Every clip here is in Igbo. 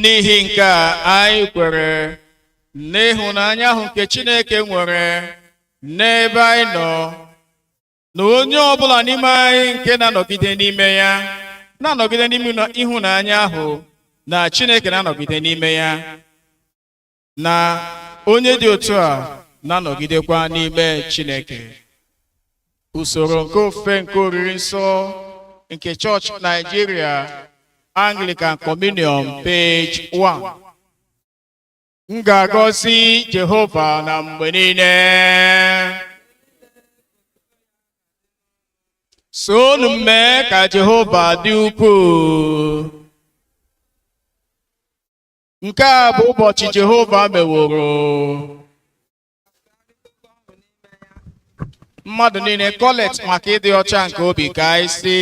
N'ihi nke a anyị kwere n'ịhụnanya ahụ nke Chineke nwere n'ebe anyị nọ, na onye ọbụla n'ime anyị nke na-anọgide n'ime ya na-anọgide n'ime ịhụnanya ahụ, na Chineke na-anọgide n'ime ya, na onye dị otu a na-anọgidekwa n'ime Chineke. Usoro nke ofufe nke oriri nsọ nke Church Nigeria Anglican Communion, page 1. M ga-agọzi Jehova na mgbe niile. Soonu mee ka Jehova dị ukwuu. Nke a bụ ụbọchị Jehova meworo. Mmadụ niile collect maka ịdị ọcha nke obi ka anyị sị.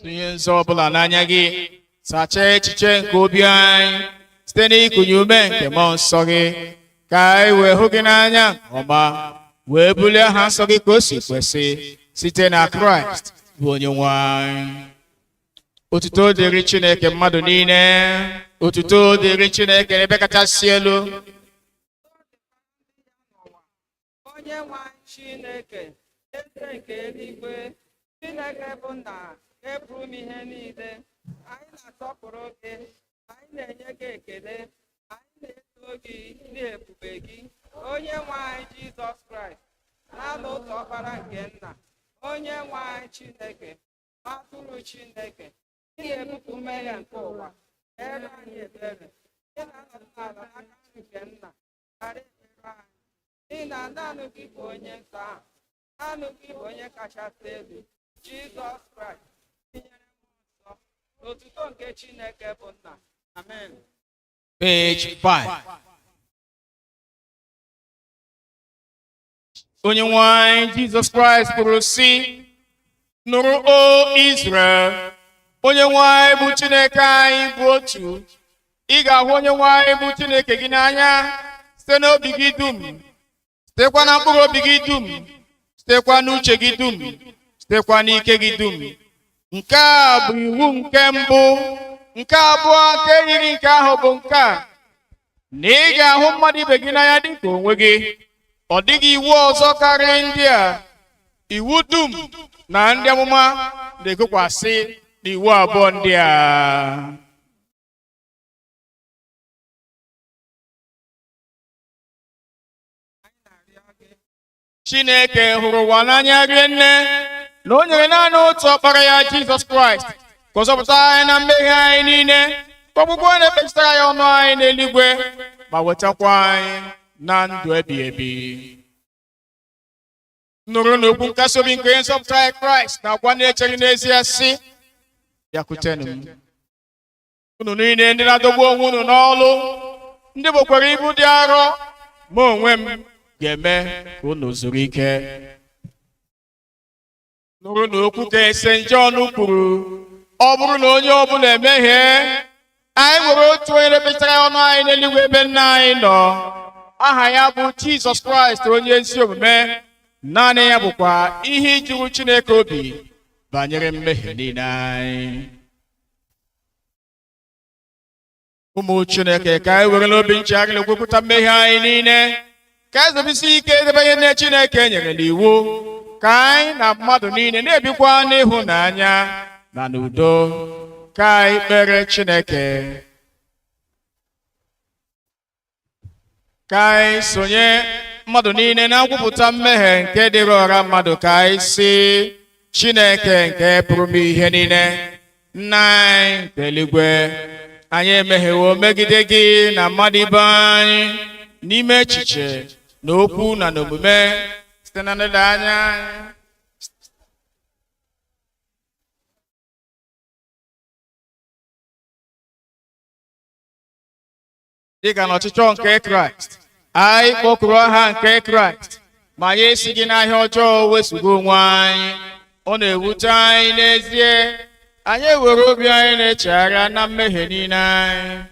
Tinye nsọ ọbụla n'anya gị, sachaa echiche nke obi anyị site n'ịkụnye ume nke mmụọ nsọ gị, ka anyị wee hụ gị n'anya nke ọma, wee bulie aha nsọ gị ka o si kwesị, site na Kraịst bụ Onyenwe anyị. Otuto dịrị Chineke mmadụ niile, otuto dịrị Chineke n'ebe kachasị elu. Onyenwe anyị Chineke, eze nke eluigwe, Chineke bụ Nna eburu m ihe niile, anyị na-asọpụrụ gị, anyị na-enye gị ekele, anyị na-eto gị n'ebube gị, Onyenwe anyị Jizọs Kraịst, naanị otu Ọkpara nke Nna, Onyenwe anyị Chineke, atụrụ Chineke, ị na-ebupụ mmehie nke ụwa, mere anyị ebere, ị na-anọdụ n'ala n'aka nri nke Nna, ghara ekpere anyị, n'ihi na naanị gị bụ onye nsọ ahụ, naanị gị bụ onye kachasị elu, Jizọs Kraịst. N'otuto nke Chineke bụ Nna. Amen. Page 5. Onyenwe anyị Jizọs Kraịst kwuru sị, nụrụ o Izrel, Onyenwe anyị bụ Chineke anyị bụ otu. Ị ga-ahụ Onyenwe anyị bụ Chineke gị n'anya site n'obi gị dum, sitekwa na mkpụrụ obi gị dum, sitekwa n'uche gị dum, sitekwa n'ike gị dum. Nke a bụ iwu nke mbụ. Nke abụọ nke yiri nke ahụ bụ nke a, na ị ga-ahụ mmadụ ibe gị n'anya dịka onwe gị. Ọ dịghị iwu ọzọ karịa ndị a. Iwu dum na ndị amụma na-egokwasị n'iwu abụọ ndị a. Chineke hụrụ ụwa n'anya rinne, na o nyere naanị otu Ọkpara ya Jizọs Kraịst ka ọ zọpụta anyị na mmehie anyị niile, ka ọgbụgbọ na-ekpechitara ya ọnụ anyị n'eluigwe, ma wetakwa anyị na ndụ ebighị ebi. Nụrụ n'okwu nkasi obi nke nzọpụta anyị Kraịst na-agwa na-echeghị n'ezie sị, bịakwutenụ m, unu niile ndị na-adọgbu onwe unu n'ọlụ, ndị bokwara ibu dị arọ, ma onwe m ga-eme ka unu zuru ike. Nụrụ n'okwu ka St. John kwuru, ọ bụrụ na onye ọbụla emehie, anyị nwere otu onye na-ekpechara ọnụ anyị n'eluigwe ebe Nna anyị nọ. Aha ya bụ Jizọs Kraịst, onye ezi omume, naanị ya bụkwa ihe juru Chineke obi banyere mmehie niile anyị. Ụmụ Chineke, ka anyị were n'obi nchegharị na okwupụta mmehie anyị niile, ka anyị zobisi ike edebe ihe nne Chineke nyere n'iwu, ka anyị na mmadụ niile na-ebikwa n'ịhụnanya na n'udo. Ka anyị kpere Chineke. Ka anyị sonye mmadụ niile na nkwupụta mmehie nke dịrị ọra mmadụ, ka anyị sị: Chineke nke pụrụ ime ihe niile, Nna anyị nke eluigwe, anyị emehiewo megide gị na mmadụ ibe anyị n'ime echiche na okwu na n'omume, site na nledaanya anyị. Dịka n'ọchịchọ nke Kraịst, anyị kpọkuru aha nke Kraịst, ma anyị esighị n'ahịa ọjọọ wezụga onwe anyị. Ọ na-ewute anyị n'ezie, anyị ewere obi anyị na-echegharị na mmehie niile anyị.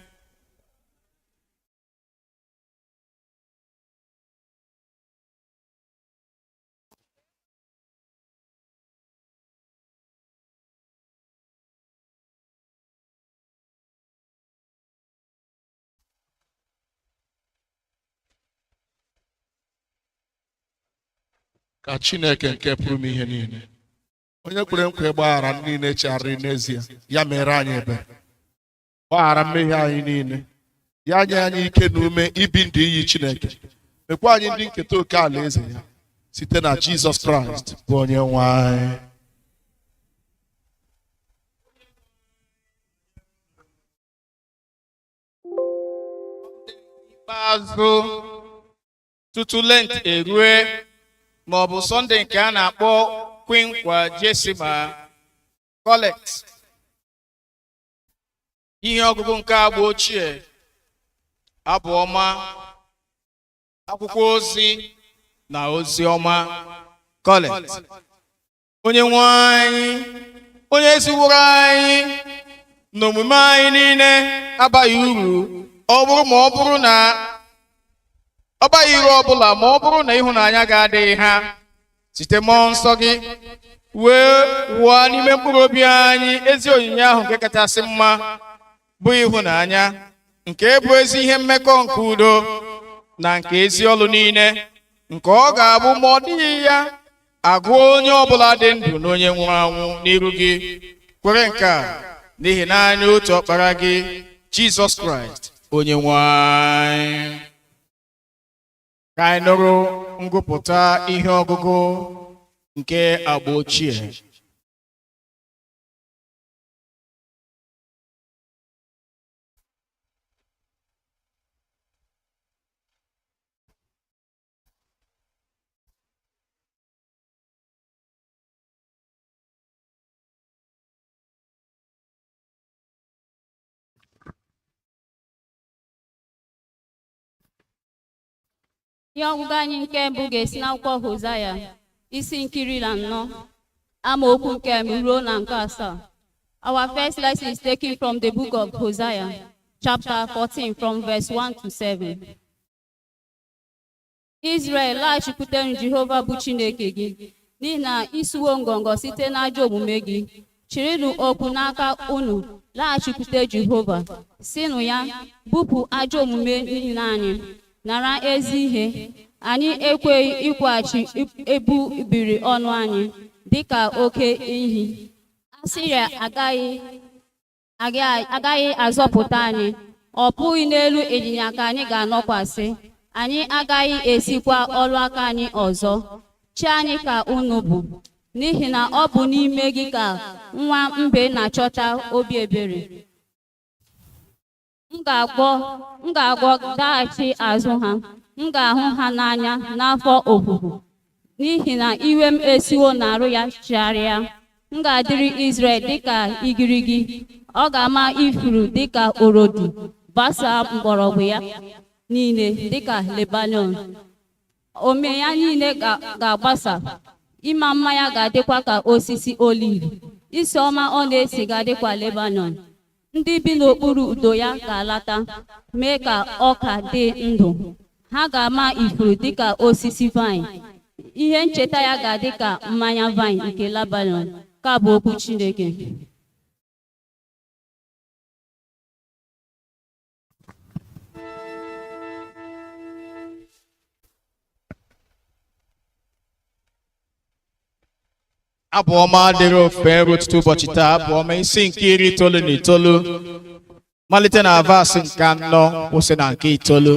Ka Chineke nke pụrụ ime ihe niile, onye kwere nkwa ịgbaghara niile chegharịrị n'ezie, ya mere anyị ebere, gbaghara mmehie anyị niile, ya nye anyị ike na ume ibi ndụ iyi Chineke, mekwa anyị ndị nketa oke alaeze ya, site na Jizọs Kraịst bụ onye nwe anyị. Ikpeazụ tutu Lent erue, ma ọ bụ Sọnde nke a na-akpọ Quinquagesima Collect, ihe ọgụgụ nke agba ochie, abụ ọma, akwụkwọ ozi na ozi ọma Collect. Onye nwe anyị, onye ziwuru anyị na omume anyị niile abaghị uru, ọ bụrụ na ọ baghị uru ọbụla ma ọ bụrụ na ịhụnanya ga-adịghị ha. Site mmụọ nsọ gị wee wụọ n'ime mkpụrụ obi anyị ezi onyinye ahụ nke kachasị mma, bụ ịhụnanya, nke bụ ezi ihe mmekọ nke udo na nke ezi ọlụ niile, nke ọ ga-abụ ma ọ dịghị ya agụ onye ọbụla dị ndụ na onye nwụrụ anwụ n'iru gị. Kwere nke a n'ihi naanị otu ọkpara gị, Jizọs Kraịst onye nwe anyị. Ka anyị nụrụ ngụpụta ihe ọgụgụ nke agba ochie. Ihe ọgụgụ anyị nke mbụ ga-esi n'akwụkwọ Hosea isi nkiri na 4 amaokwu nke ruo na nke 7. Our first lesson is taken from the book of Hosea, chapter 14, from verse 1 to 7. Israel, laghachikwutenụ Jehova bụ Chineke gị, n'ihi na isuwo ngọngọ site n'ajọ omume gị. Chirinụ okwu n'aka unu, laghachikwute Jehova, sịnụ ya, bupụ ajọ omume niile anyị, nara ezi ihe. Anyị ekweghị ịkwaghachi ebu ibiri ọnụ anyị dịka oke ehi. Asiria agaghị azọpụta anyị, ọ pụghị n'elu ịnyịnya ka anyị ga-anọkwasị. Anyị agaghị esikwa ọrụ aka anyị ọzọ. Chi anyị ka unu bụ, n'ihi na ọ bụ n'ime gị ka nwa mbe na-achọta obi ebere. M ga-agwọ daghachi azụ ha, m ga-ahụ ha n'anya n'afọ ofufu, n'ihi na iwe m esiwo n'arụ ya chigharịa. M ga-adịrị Izrel dịka igirigi, ọ ga-ama ifuru dịka orodu, gbasaa mgbọrọgwụ ya niile dịka Lebanon. Ome ya niile ga-agbasa, ịma mma ya ga-adịkwa ka osisi oliv, isi ọma ọ na-esi ga-adịkwa Lebanon. Ndị bi n'okpuru udo ya ga-alata, mee ka ọka dị ndụ. Ha ga-ama ifuru dịka osisi vaịn, ihe ncheta ya ga-adị ka mmanya vaịn nke Lebanọn. Ka bụ okwu Chineke. Abụ ọma dịrị ofe nri ụtụtụ ụbọchị taa. Abụ ọma isi nke 99 malite na vaasị nke 4 kwụsị na nke 9.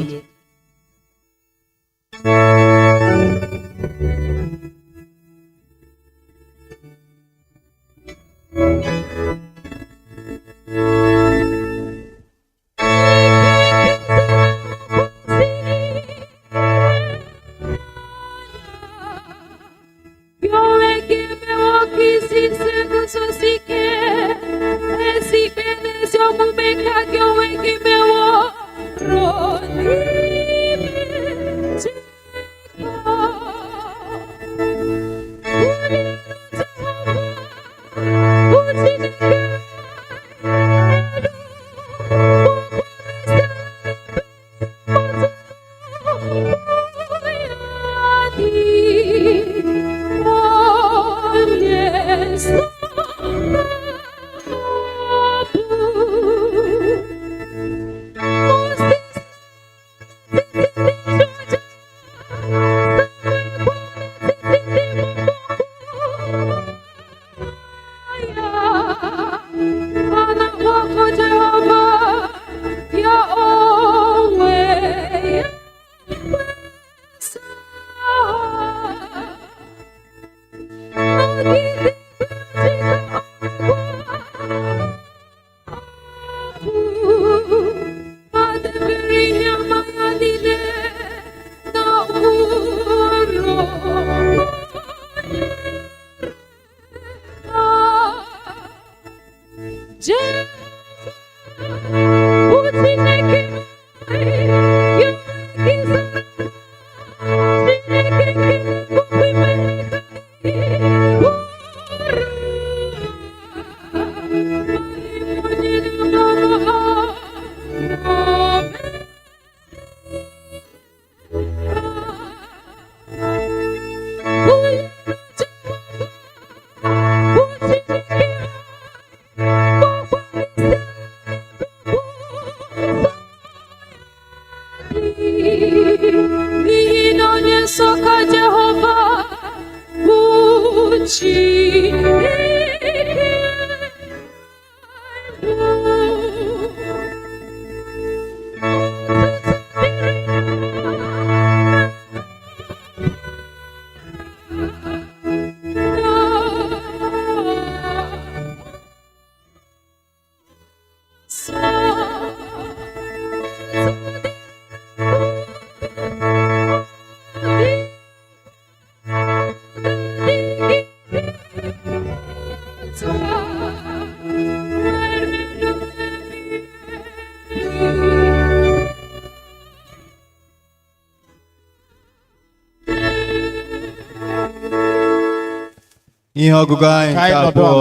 Ihe ọgụgụ anyị nke abụọ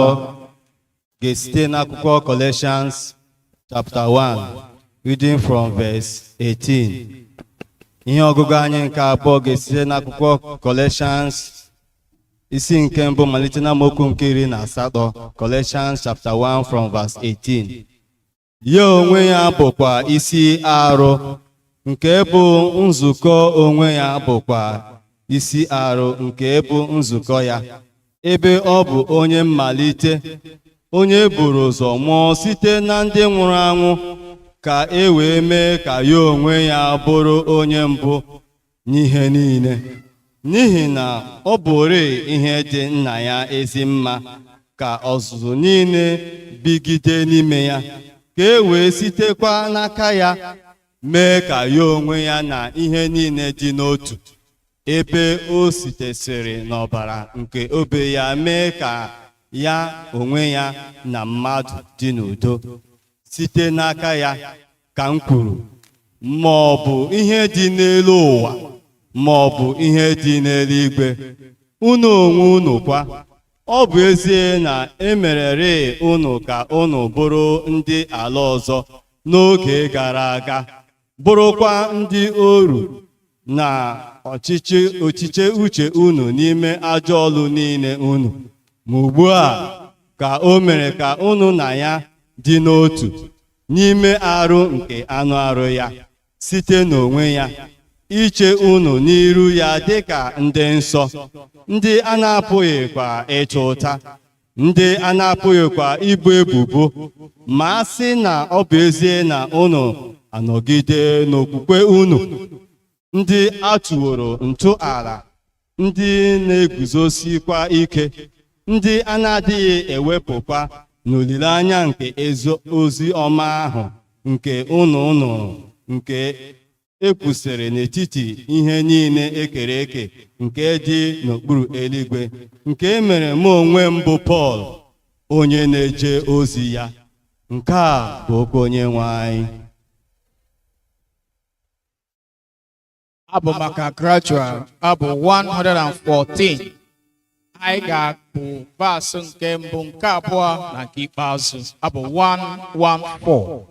ga-esite n'akwụkwọ Colossians chapter 1 reading from verse 18. Ihe ọgụgụ anyị nke abụọ ga-esite n'akwụkwọ Colossians isi nke mbụ malite na amaokwu nke 18. Colossians chapter 1 from verse 18. Ya onwe ya bụkwa isi arụ, nke bụ nzukọ onwe ya bụkwa isi arụ nke bụ nzukọ ya, ebe ọ bụ onye mmalite, onye buru ụzọ mụọ site na ndị nwụrụ anwụ, ka e wee mee ka ya onwe ya bụrụ onye mbụ n'ihe niile. N'ihi na ọ bụrị ihe dị nna ya ezi mma ka ọzụzụ niile bigide n'ime ya, ka e wee sitekwa n'aka ya mee ka ya onwe ya na ihe niile dị n'otu, ebe o sitesịrị n'ọbara nke obe ya mee ka ya onwe ya na mmadụ dị n'udo site n'aka ya, ka m kwuru, ma ọ bụ ihe dị n'elu ụwa ma ọ bụ ihe dị n'eluigwe. Unu onwe unu kwa, ọ bụ ezie na emerere unu ka unu bụrụ ndị ala ọzọ n'oge gara aga, bụrụkwa ndị oru na ọchịchị uche unu n'ime ajọ ọlụ niile unu. Ma ugbu a ka o mere ka unu na ya dị n'otu n'ime arụ nke anụ arụ ya, site n'onwe ya, iche unu n'iru ya dịka ndị nsọ, ndị a na-apụghịkwa ịta ụta, ndị a na-apụghịkwa ibu ebubo, ma a sị na ọ bụ ezie na unu anọgide n'okwukwe unu, ndị a tụworo ntọala, ndị na-eguzosikwa ike, ndị a na-adịghị ewepụkwa n'olileanya nke ozi ọma ahụ nke unu nụrụ, nke ekwusịrị n'etiti ihe niile ekere eke nke dị n'okpuru eluigwe, nke e mere mụ onwe m bụ Pọl, onye na-eje ozi ya. Nke a bụ okwu Onyenwe anyị. Abụ maka gradual, abụ 114. Anyị ga-akpụ vaasị nke mbụ, nke abụọ na nke ikpeazụ. Abụ 114.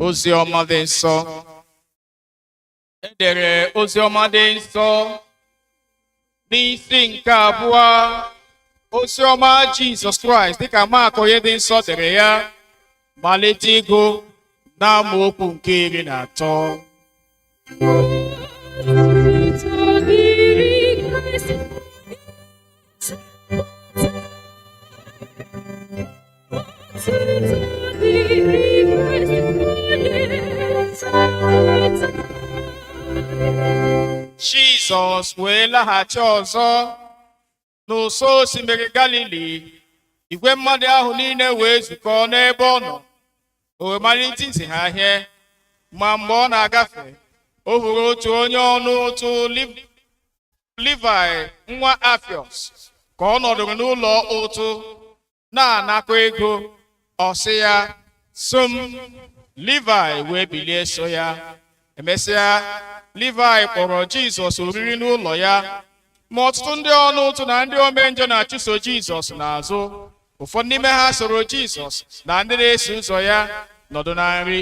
ozi ọma dị nsọ. Edere ozi ọma dị nsọ n'isi nke abụọ, ozi ọma Jizọs Kraịst dịka Mark onye dị nsọ dere ya, malite ịgụ n'amaokwu nke 13. Jizọs wee laghachi ọzọ n'ụsọ osimiri Galili. Igwe mmadụ ahụ niile wee zukọọ n'ebe ọ nọ. O wee malite izi ha ihe. Ma mgbe ọ na-agafe, o hụrụ otu onye ọnụ ụtụ Livai nwa Afiọs ka ọ nọdụrụ n'ụlọ ụtụ na-anakọ ego. Ọ sị ya, "So m." Livai wee bilie so ya. Emesịa, Livai kpọrọ Jizọs oriri n'ụlọ ya. Ma ọtụtụ ndị ọnụ ụtụ na ndị omenjọ na-achụso Jizọs n'azụ. Ụfọdụ n'ime ha soro Jizọs na ndị na-eso ụzọ ya nọdụ na nri.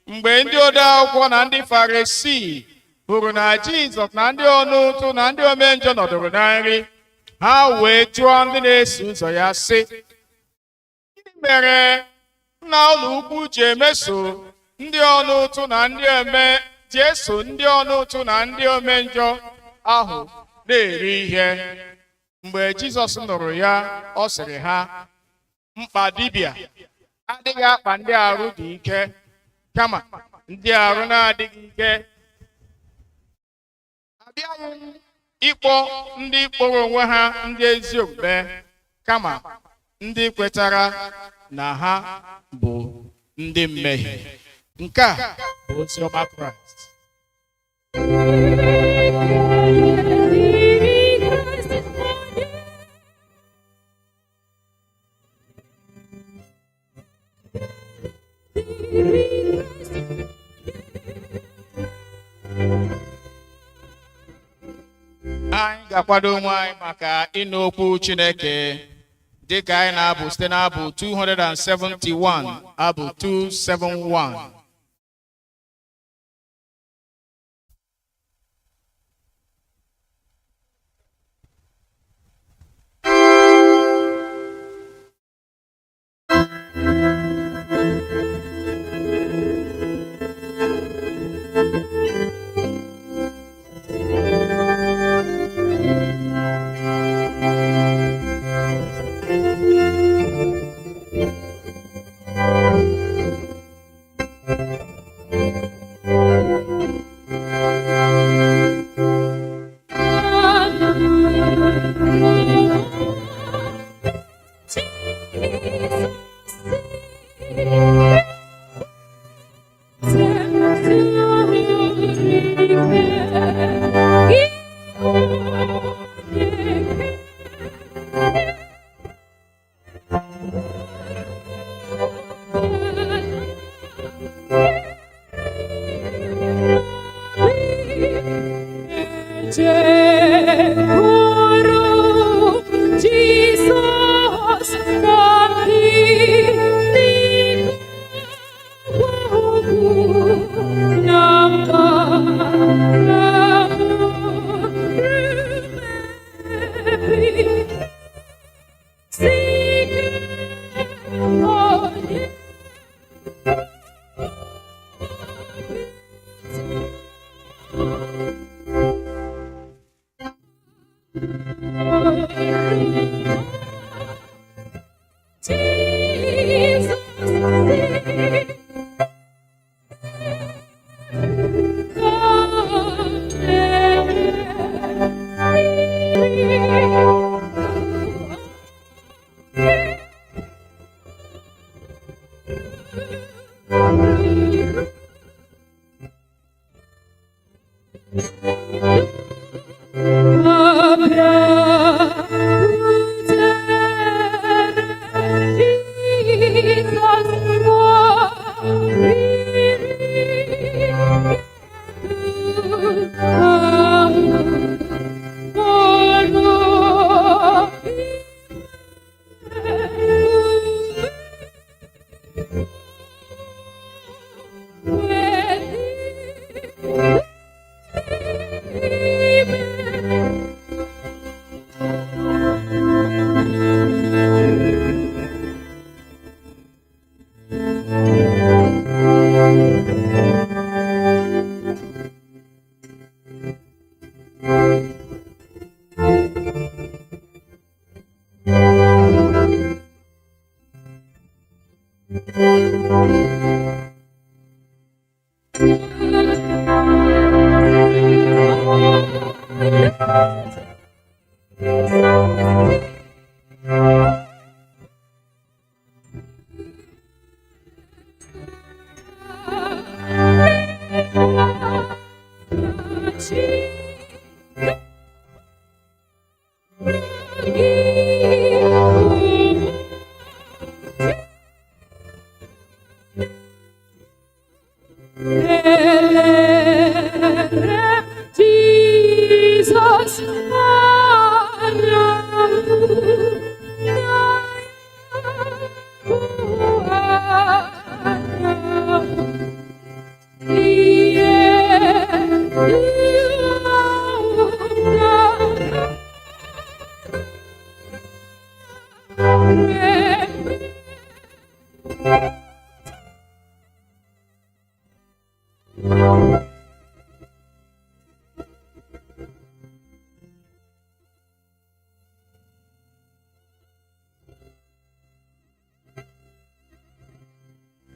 Mgbe ndị ode akwụkwọ na ndị Farisii hụrụ na Jizọs na ndị ọnụ ụtụ na ndị omenjọ nọdụrụ na nri, ha wee jụọ ndị na-eso ụzọ ya sị, "Gịnị mere nna ụlọ ukwu ji emeso ndị ọnụ ụtụ na ndị ndị ọnụ ụtụ na ndị omenjọ ahụ na-eri ihe?" Mgbe Jizọs nụrụ ya, ọ sịrị ha, "Mkpa dibịa adịghị akpa ndị arụ dị ike, kama ndị arụ na-adịghị ike. Abịaghị m ịkpọ ndị kpọrọ onwe ha ndị ezi omume, kama ndị kwetara na ha bụ ndị mmehie." Nke a bụ ozi ọma Kraịst. Anyị ga-akwado onwe anyị maka ịnụ okwu Chineke dịka anyị na-abụ site n'abụ 271, abụ 271. Jesus,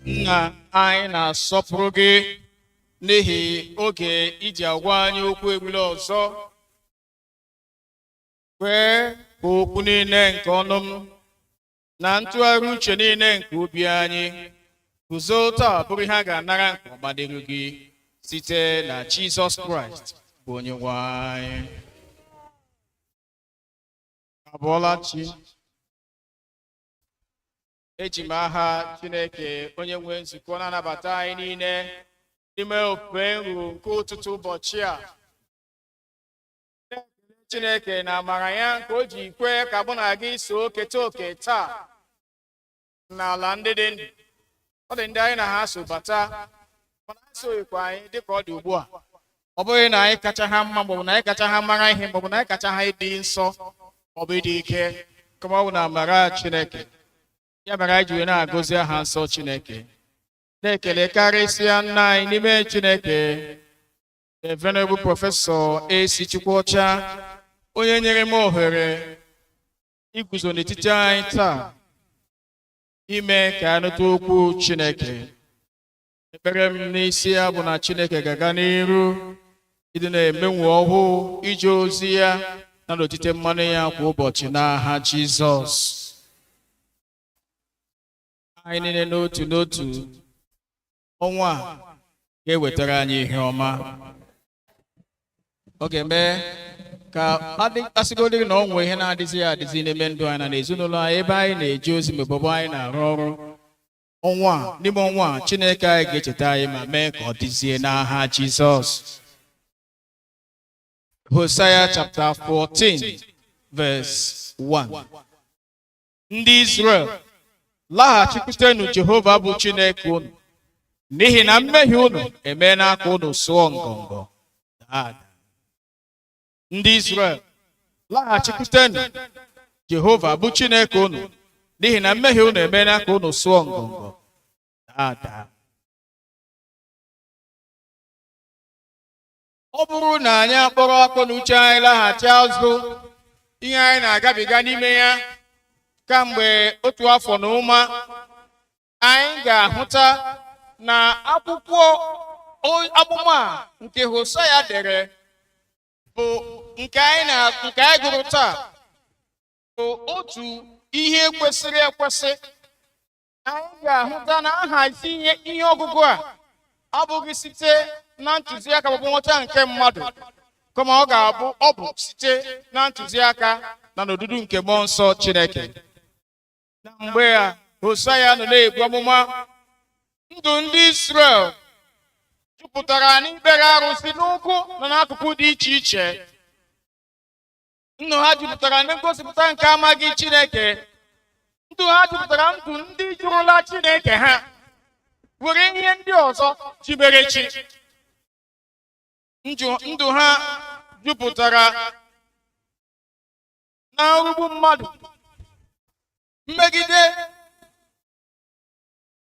Nna anyị na-asọpụrụ gị n'ihi oge iji agwa anyị okwu ebule ọzọ. Kwee ka okwu niile nke ọnụ m na ntụgharị uche niile nke obi anyị guzo taa bụrụ ihe a ga-anara nke ọma n'ihu gị site na Jizọs Kraịst bụ Onyenwe anyị. Abụọla chi. Eji m aha Chineke onye nwe nzukọ na-anabata anyị niile n'ime ofufe nru nke ụtụtụ ụbọchị a. Chineke na amara ya nke o ji kwe ka mụ na gị so keta oke taa n'ala ndị dị ndụ. Ọ dị ndị anyị na ha so bata, mana ha soghịkwa anyị dịka ọ dị ugbu a. Ọ bụghị na anyị kacha ha mma, maọbụ na anyị kacha ha mara ihe, maọbụ na anyị kacha ha ịdị nsọ maọbụ ịdị ike, kama ọ bụ na amara Chineke. Ya mere anyị ji wee na-agọzi aha nsọ Chineke, na-ekele karịsịa nna anyị n'ime Chineke, the Venerable Prọfesọ A.C. Chukwuocha, onye nyere m ohere iguzo n'etiti anyị taa ime ka anụta okwu Chineke. Ekpere m n'isi ya bụ na Chineke ga-aga n'iru ịdị na-emenwu ọhụụ ije ozi ya na n'otite mmanụ ya kwa ụbọchị n'aha Jizọs. Anyị niile n'otu n'otu ọnwa a ga-ewetara anyị ihe ọma. Ọ ga-eme ka asịgodịrị na ọ nwee ihe na-adịzi ya adịzi n'ime ndụ anyị na n'ezinụlọ anyị ebe anyị na-eje ozi mgbe anyị na-arụ ọrụ. N'ime ọnwa a Chineke anyị ga-echeta anyị ma mee ka ọ dịzie n'aha Jizọs. Hosea chapter 14 verse 1. Ndị Israel, laghachikwutenụ Jehova bụ Chineke unu, n'ihi na mmehie unu emeela ka unu sụọ ngọngọ. Ndị Israel, laghachikwutenụ Jehova bụ Chineke unu, n'ihi na mmehie unu emeela ka unu sụọ ngọngọ. Ọ bụrụ na anyị akpọrọ akọ na uche anyị laghachi azụ ihe anyị na-agabiga n'ime ya kamgbe otu afọ na ụma, anyị ga-ahụta na akwụkwọ amụma nke Hosea dere bụ nke anyị gụrụ taa bụ otu ihe kwesịrị ekwesị. Anyị ga-ahụta na nhazi ihe ọgụgụ a abụghị site na ntụziaka maọbụ nghọta nke mmadụ, kama ọ bụ site na ntụziaka na n'odudu nke mmụọ nsọ Chineke. Na mgbe a Hosea nọ na-ebu amụma, ndụ ndị Israel jupụtara n'ikpere arụsị n'ugwu na n'akụkụ dị iche iche. Ndụ ha jupụtara na ngosipụta nke amaghị Chineke. Ndụ ha jupụtara ndụ ndị jụrụla Chineke ha, were ihe ndị ọzọ jibere chi. Ndụ ha jupụtara na nrugbu mmadụ, mmegide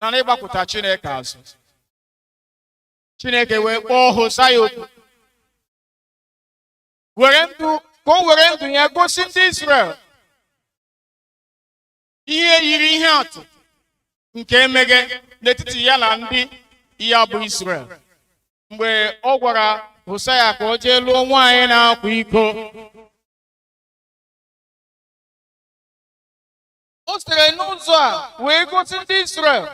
na n'ịgbapụta Chineke azụ. Chineke wee kpọọ Hosea okwu ka o were ndụ ya gosi ndị Israel ihe yiri ihe atụ nke emege n'etiti ya na ndị ya bụ Israel. Mgbe ọ gwara Hosea ka o jee lụọ nwaanyị na-akwa iko, o sitere n'ụzọ a wee gosi ndị Israel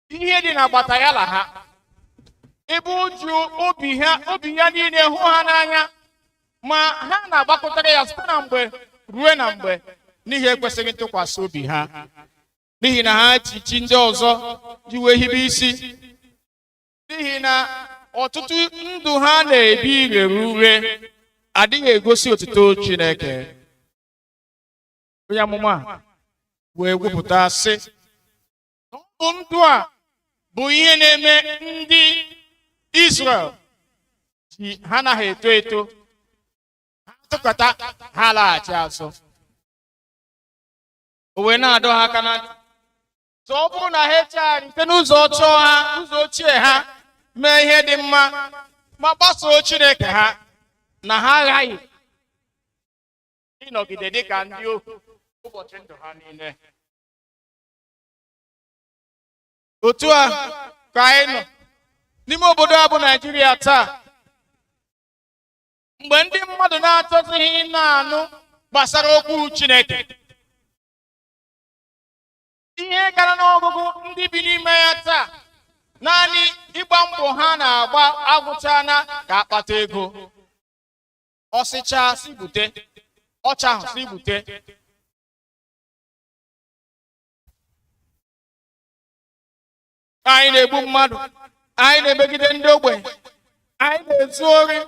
ihe dị n'agbata ya na ha. ebe uju obi ya niile hụ ha n'anya, ma ha na-agbakọtara ya site na mgbe ruo na mgbe n'ihi ekwesịghị ntụkwasị obi ha, n'ihi na ha ji chi ndị ọzọ ji wee hibe isi, n'ihi na ọtụtụ ndụ ha na-ebi rere ure adịghị egosi otuto Chineke. Onye amụma wee kwupụta sị, ọ bụ ndụ a bụ ihe na-eme ndị Israel ji ha anaghị eto eto, ha tụkọta ha laghachi azụ. O wee na-adọ ha aka na ntị, ọ bụrụ na ha echegharị site n'ụzọ ọjọọ ha, ụzọ ochie ha, mee ihe dị mma ma gbasoo Chineke ha, na ha aghaghị ịnọgide dị ka ndị ohu ụbọchị ndụ ha niile. Otu a ka anyị nọ n'ime obodo a bụ Naịjirịa taa, mgbe ndị mmadụ na-achọzighị na-anụ gbasara okwu Chineke. Ihe gara n'ọgụgụ ndị bi n'ime ya taa, naanị ịgba mbọ ha na-agba agwụchana ka akpata ego. Ọsịcha si bute, ọcha ahụ si bute. Anyị na-egbu mmadụ, anyị na-emegide ndị ogbenye, anyị na-ezu ori,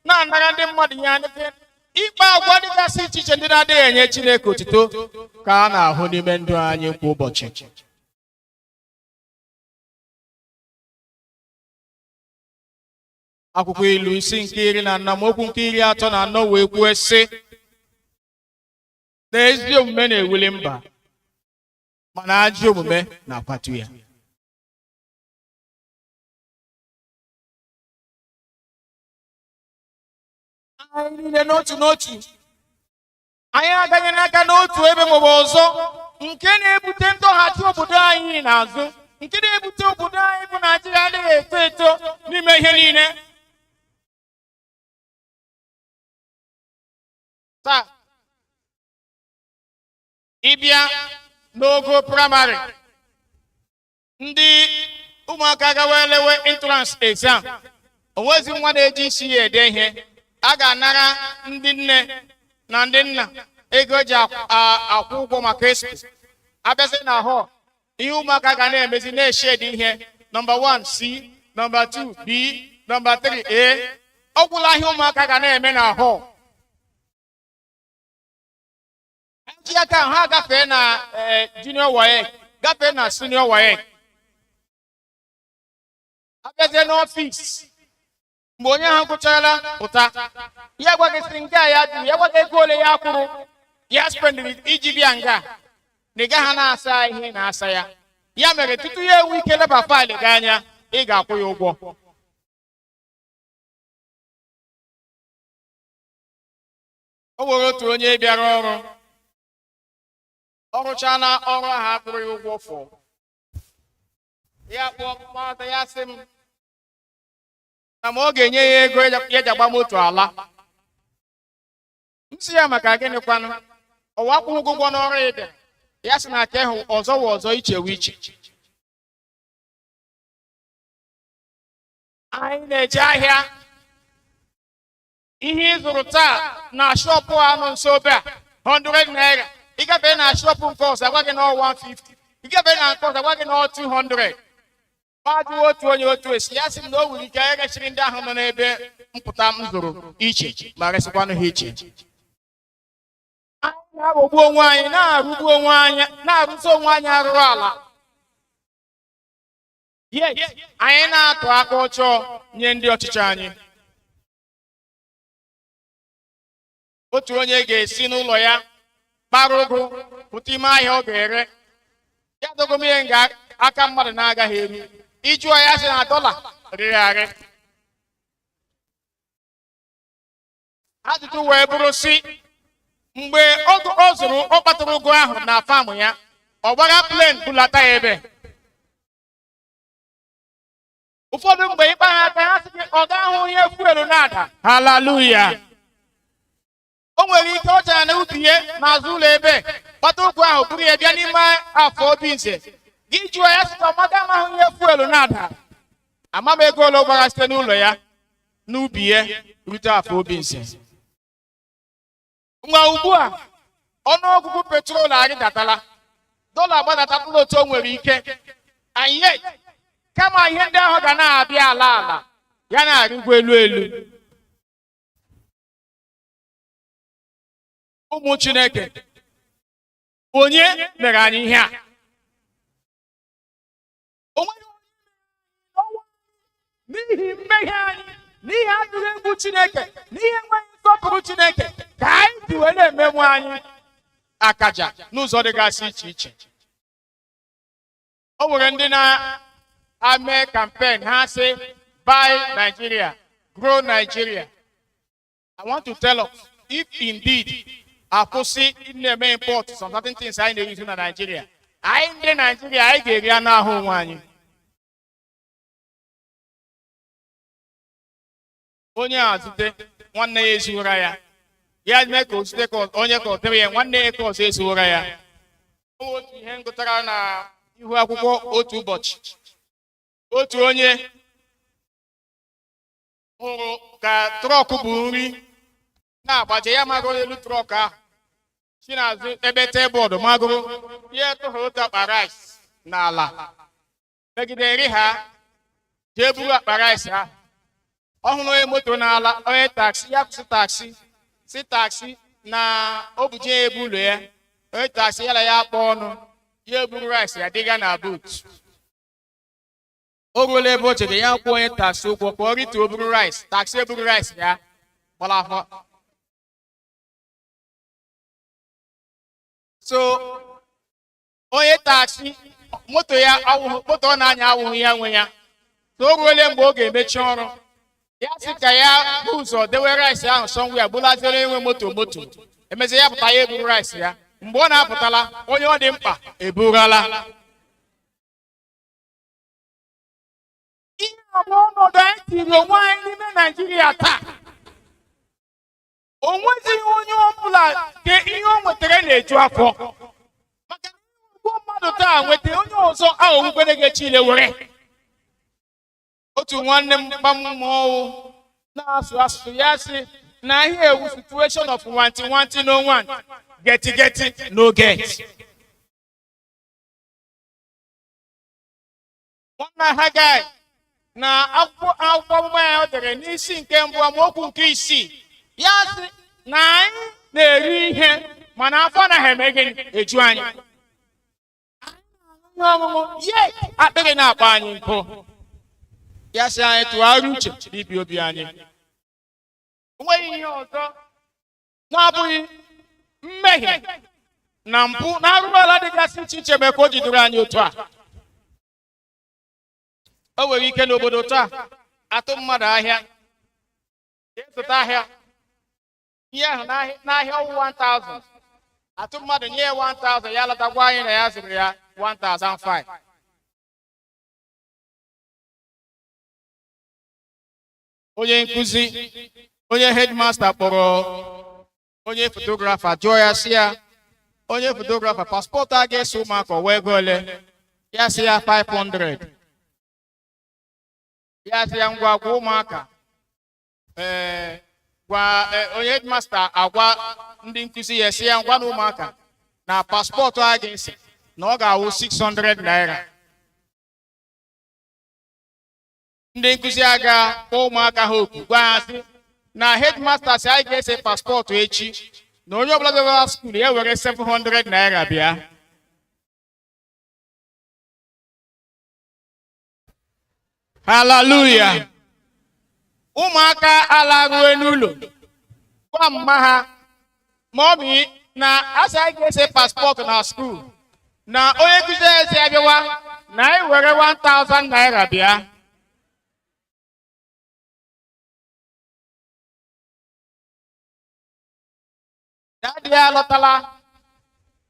na-anara ndị mmadụ ya n'ike, ikpe agwa dịgasị iche iche ndị na-adịghị enye Chineke otuto ka a na-ahụ n'ime ndụ anyị kwa ụbọchị. Akwụkwọ Ilu isi nke 14 amaokwu nke 34 wee kwuo sị, na ezi omume na-ewuli mba, mana ajọ omume na-akwatu ya. Anyị niile n'otu n'otu, anyị agaghị n'aka n'otu ebe maọbụ ọzọ nke na-ebute ndọghachi obodo anyị n'azụ, nke na-ebute obodo anyị bụ Naịjirịa adịghị eto eto n'ime ihe niile. Taa ịbịa n'ogo praịmarị, ndị ụmụaka gawa elewe entrance exam, onwezi nwa na-eji isi ya ede ihe. A ga-anara ndị nne na ndị nna ego eji akwụ ụgwọ maka expo. Abịazi na hall, ihe ụmụaka ga na-emezi na-eshedi ihe, nọmba 1 C, nọmba 2 B, nọmba 3 A. Ọ gwụla ihe ụmụaka ga na-eme na hall. Ji aka ha gafee na junior WAEC, gafee na senior WAEC. Abịazie n'ọfịs, mgbe onye ha gụchara pụta, ya gwaghịsị nke a ya dị, ya gwaghị ego ole ya kwụrụ ya spendiri iji bịa nga, na ị gaghị na-asa ihe na-asa ya. Ya mere tutu ya enwe ike leba faịlụ gị anya, ị ga-akwụ ya ụgwọ. O nwere otu onye bịara ọrụ, ọ rụchaa na ọrụ ahụ akwụrụ ya ụgwọ fọ. Ya kpọọ mmadụ ya sị m na ma ọ ga-enye ya ego ya ji agba moto ala. M sị ya maka gịnịkwanụ? Ọwa akwụghị ụgwọ n'ọrụ ịbịa. Ya sị na aka ịhụ ọzọ wụ ọzọ, iche wụ iche. Anyị na-eje ahịa, ihe ị zụrụ taa na shọpụ anụ nso obe a 100 naira, ịgafe na shọpụ nke ọzọ agwa gị na 150, ịgafe na nke ọzọ agwa gị na 200. Mmadụ otu onye otu esi, ya sị m na o nwere ike eresịrị ndị ahụ nọ n'ebe mpụta m zụrụ iche ma resịkwanụ ha iche. Anyị na-aghọgbu onwe anyị, na-arụgbu onwe anyị, na-arụzi onwe anyị arụrụ ala. Yes, anyị na-atụ aka ọjọọ nye ndị ọchịchị anyị. Otu onye ga-esi n'ụlọ ya kpara ụgụ pụta ime ahịa ọ ga-ere, ya dogo m ihe nga aka mmadụ na-agaghị eru. Ịjụọ ya sị na dọla rịrị arị. Ajụjụ wee bụrụ sị, mgbe ọ zụrụ ọ kpatara ụgụ ahụ na famụ ya, ọ gbara plen bulata ya ebe. Ụfọdụ mgbe ịkpa ha aka, ha sị gị ọ ga-ahụ ihe fuelu na-ada. Haleluya! O nwere ike ọ chara na ubi ya n'azụ ụlọ ebe, kpata ụgụ ahụ buru ya bịa n'ime afọ obi nze. Gị jụọ ya sị ka ọ maga amahụ ihe fuelu na-ada. ama m ego ole ọ gbara site n'ụlọ ya n'ubi ya rute afọ obi nse. Nwa ugbu a ọnụọgụgụ petrol arịdatala, dọla agbadatala otu o nwere ike, and yet kama ihe ndị ahụ ga na-abịa ala ala ya na-arịgwa elu elu. Ụmụ Chineke, onye mere anyị ihe a? N'ihi mmehie anyị, n'ihi adịghị egwu Chineke, n'ihi enweghị nsọpụrụ Chineke, ka anyị ji wee na-emenwu anyị akaja n'ụzọ dịgasị iche iche. O nwere ndị na-ame campaign, ha sị buy Nigeria, grow Nigeria. I want to tell us, if indeed akwụsị na-eme import some certain things anyị na-erizu na Nigeria, anyị ndị Nigeria anyị ga-eri anụ ahụ onwe anyị. Onye a zute nwanne ya ezughara ya, ya mee ka o zute ka onye ka ọ dịrị ya, nwanne ya ka ọzọ ezughara ya. Otu ihe m gụtara na ihu akwụkwọ otu ụbọchị, otu onye hụrụ ka trọk bụ nri na-agbaje, ya magoro elu trọk ahụ, si n'azụ ebe tebụl magoro, ya tụhụrụ otu akpa rice n'ala, megide nri ha, jee buru akpa rice ahụ. Ọ hụrụ onye moto n'ala, onye taksi, ya kwụsị taksi, si taksi na o buje ya ebu ụlọ ya. Onye taksi ya na ya akpọ ọnụ, ya eburu rice ya dịga na boot. O ruola ebe o chere, ya kwụọ onye taksi ụgwọ ka ọ rituo buru rice, taksi eburu rice ya gbara afọ. So onye taksi moto ya awụghị, moto ọ na-anya awụghị ya nwe ya. So o ruola mgbe ọ ga-emechi ọrụ, ya sị ka ya bụ ụzọ dewe rice ahụ somewhere, bụlaziere enwe moto emezie ya pụta ya eburu rice ya. Mgbe ọ na-apụtala, onye ọ dị mkpa eburala. Ihe a bụ ọnọdụ anyị tiri onwe anyị n'ime Nigeria taa. O nwezighị onye ọbụla nke ihe o nwetara na-eju afọ, maka na ugbo mmadụ taa nweta onye ọzọ aghọgbere gị Chile were. Otu nwanne m gbamụmụ na-asụ asụsụ ya sị na ihe ewu situation of wanti no want, geti no get. Nwanne ha gai na akwụkwọ ọmụmụ ya o dere n'isi nke mbụ amaokwu nke 6, ya sị na anyị na-eri ihe mana afọ anaghị eme gịnị eju anyị. Ihe ọṅụṅụ ye akpịrị na-akpa anyị nkụ. Ya sị anyị tụgharịa uche n'ibi obi anyị. Onweghị ihe ọzọ na-abụghị mmehie na mpụ na arụrụala dịgasị iche iche mee ka o jidere anyị otu a. O nwere ike n'obodo taa atụ mmadụ ahịa, ịzụta ahịa, ihe ahụ n'ahịa ọwụ 1000, atụ mmadụ nye ya 1000, ya latakwa anyị na ya zụrụ ya 1005. Onye nkuzi, onye headmaster kpọrọ onye fotografa jụọ ya sị ya, onye fotografa paspọtụ a ga-eso ụmụaka wee ego ole? Ya sị ya 500. Ya sị ya ngwa gwa ụmụaka, onye headmaster agwa ndị nkuzi ya sị ya ngwa na ụmụaka na paspọtụ a ga-esi na ọ ga-awụ 600 naira. Ndị nkuzi aga kpọọ ụmụaka ha oku gwa ha sị na headmaster sị anyị ga-ese paspọtụ echi, na onye ọbụla bịara skuul ya were 700 naira bịa. Hallelujah. Ụmụaka alaruo n'ụlọ gwa mma ha, mọmị na asị anyị ga-ese paspọtụ na skuul, na onye nkuzi ezi abịawa na anyị were 1000 naira bịa. Daddy alọtala,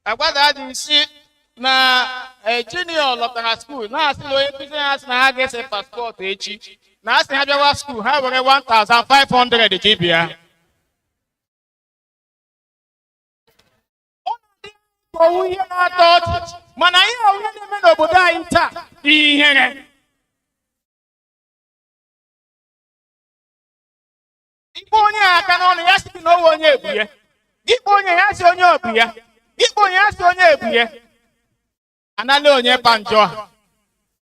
agwa daddy si na junior lọtara school, na asị na onye nkuzi ha sị na ha ga-ese paspọtụ echi, na asị ha bịawa school ha were 1500 ji bịa. Ọ na-adị owu ihe na-atọ ọchị, mana ihe onye na-eme n'obodo anyị taa dị ihere. kpọọ onye aka n'ọnụ ya sị gị na onye ebu ya, gị kpọọ onye ya sị onye obu ya, gị kpọọ onye ya sị onye ebu ya, anala onye pa njọ a,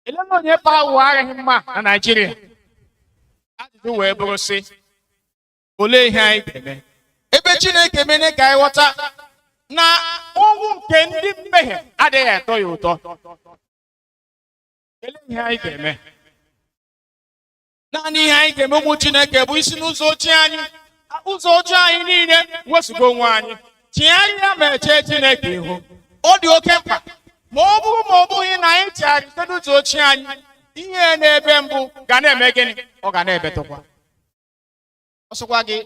elele onye pa ụwa araghị mma na Naịjirịa. Ajụjụ wee bụrụ sị, olee ihe anyị ga-eme? Ebe Chineke mene ka anyị ghọta na ọnwụ nke ndị mmehie adịghị atọ ya ụtọ. Olee ihe anyị ga-eme? Naanị ihe anyị ga-eme ụmụ Chineke bụ isi n'ụzọ ochie anyị, ụzọ ọjọọ anyị niile wezụga onwe anyị, chigharịa ma echee Chineke ihu. Ọ dị oke mkpa, ma ọ bụrụ ma ọ bụghị na anyị chegharị site n'ụzọ ochie anyị, ihe na-ebe mbụ ga na-eme gịnị? Ọ ga na-ebetụkwa. Ọ sịkwa gị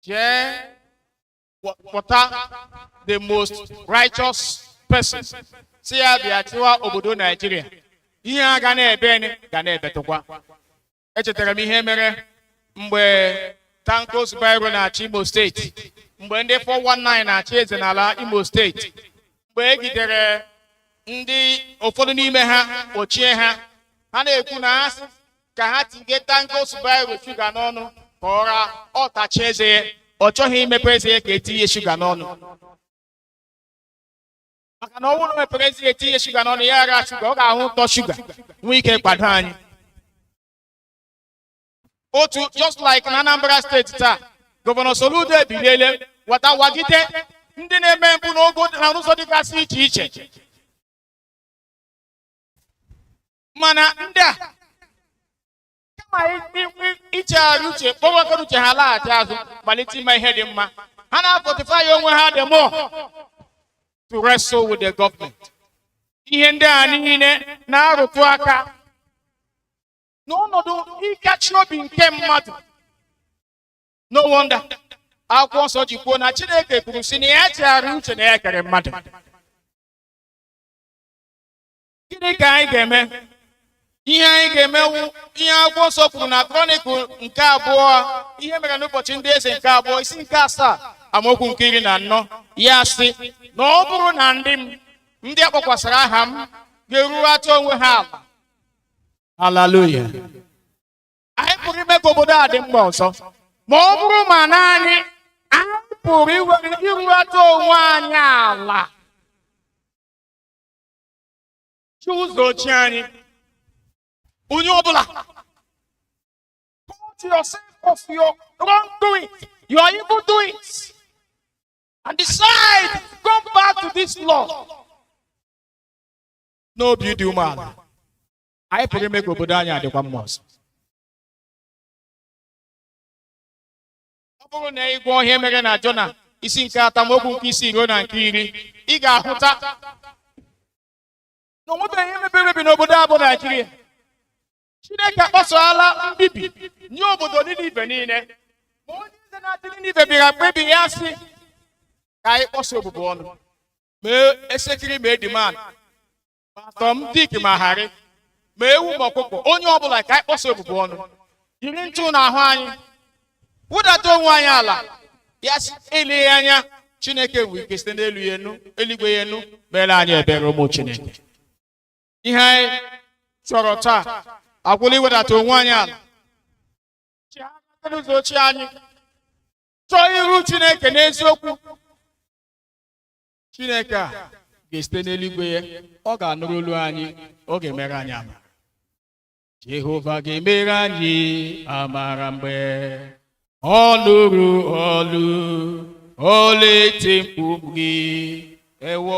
jee kpọta the most righteous person si ya bịa chịwa obodo Naijiria, ihe a ga na-ebe ga na-ebetụkwa. Echetara m ihe mere mgbe Tanko Zubairu na-achị Imo steeti, mgbe ndị 419 na-achị eze n'ala Imo steeti, mgbe e gidere ndị ụfọdụ n'ime ha kpọchie ha, ha na-ekwu na ha sị ka ha tinye Tanko Zubairu shuga n'ọnụ ka ọ tachi eze ya. Ọ chọghị imepe eze ya ka etinye shuga n'ọnụ, maka na ọ bụrụ na mepere eze ya etinye shuga n'ọnụ ya ara shuga, ọ ga-ahụ ụtọ shuga, nwee ike kwado anyị. Otu just like na Anambra steeti taa, Gọvanọ Soludo ebiliele wagide ndị na-eme mpụ n'ụzọ dịgasị iche iche, mana ndị a kama ichegharị uche kpọwakọrọ uche ha laghachi azụ malite ime ihe dị mma, ha na-fortify onwe ha the more to wrestle with the government. Ihe ndị a niile na-arụtụ aka n'ọnọdụ ịkachi obi nke mmadụ. No wonder akwụkwọ nsọ ji kwuo na Chineke kwuru sị na ya chegharị uche na ya kere mmadụ. Gịnị ka anyị ga-eme? Ihe anyị ga-emewu ihe akwụkwọ nsọ kwuru na Kronikụl nke 2, ihe mere n'ụbọchị ndị eze nke 2 isi nke 7 amaokwu nke 14, ya sị na ọ bụrụ na ndị akpọkwasara aha m ga-erughata onwe ha ala. Hallelujah. Anyị pụrụ ime ka obodo a dị mma ọzọ ma ọ bụrụ ma naanị anyị pụrụ irughata onwe anyị ala, chi ụzọ ochie anyị. Onye ọbụla, come to yourself of your wrongdoings, your evil doings, and decide to come back to this Lord. N'obi dị umeala, anyị pụrụ ime ka obodo anyị adịkwa mma ọzọ. Ọ bụrụ na ị gụọ ihe mere na Jona isi nke 3 amaokwu nke 6 ruo na nke 10, ị ga-ahụta na onwebeghị ihe mebere emebi n'obodo a bụ Naijiria. Chineke akpọsala mbibi nye obodo Ninive niile, ma onye eze na-achị Ninive bịara kpebi ya sị ka anyị kpọsa obubu ọnụ, mee esekiri ma ediman, ma tọm dik ma harị, ma ewu ma ọkụkọ, onye ọbụla ka anyị kpọsa obubu ọnụ, jiri ntụ n'ahụ anyị, wụdata onwe anyị ala, ya sị eleghị anya Chineke nwere ike site n'elu ya enu, eluigwe ya enu, mere anyị ebere ụmụ Chineke. Ihe anyị chọrọ taa agwụla iwedata onwe anyị ala, chigharịa n'ụzọ ochie anyị, chọọ iru Chineke n'eziokwu. Chineke a ga-esite n'eluigwe ya, ọ ga-anụrụ olu anyị, ọ ga-emere anyị amara. Jehova ga-emere anyị amara mgbe ọ nụrụ olu eti mkpu gị, ewo.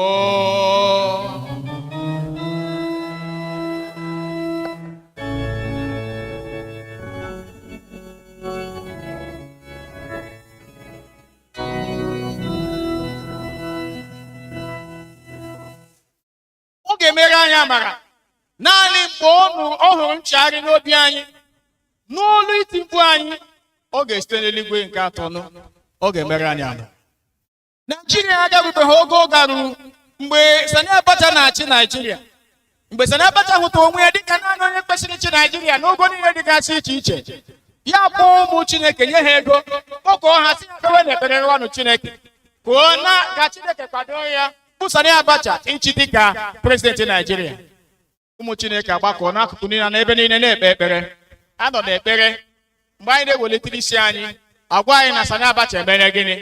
Ọ ga-emere anyị amara naanị mgbe ọ hụrụ nchegharị n'obi anyị, n'olu iti mkpu anyị, ọ ga-esite n'eluigwe nke 3, ọ ga-emere anyị amara. Naijiria agarubeghị oge ọ garuru mgbe Sani Abacha na-achị Naijiria, mgbe Sani Abacha hụtara onwe ya dịka naanị onye kwesịrị ịchị Naijiria n'ogo niile dịgasị iche iche. Ya kpọọ ụmụ Chineke, nye ha ego, kpọkọọ ha si ya dowe n'ekpere rụọnụ Chineke, kwuo na ka Chineke kwado ya bụ Sani Abacha ịchị dịka prezidenti Naijiria. Ụmụ Chineke agbakọ n'akụkụ niile na ebe niile na-ekpe ekpere, anọ n'ekpere. Mgbe anyị na-ewelitere isi anyị, agwa anyị na Sani Abacha emere gịnị?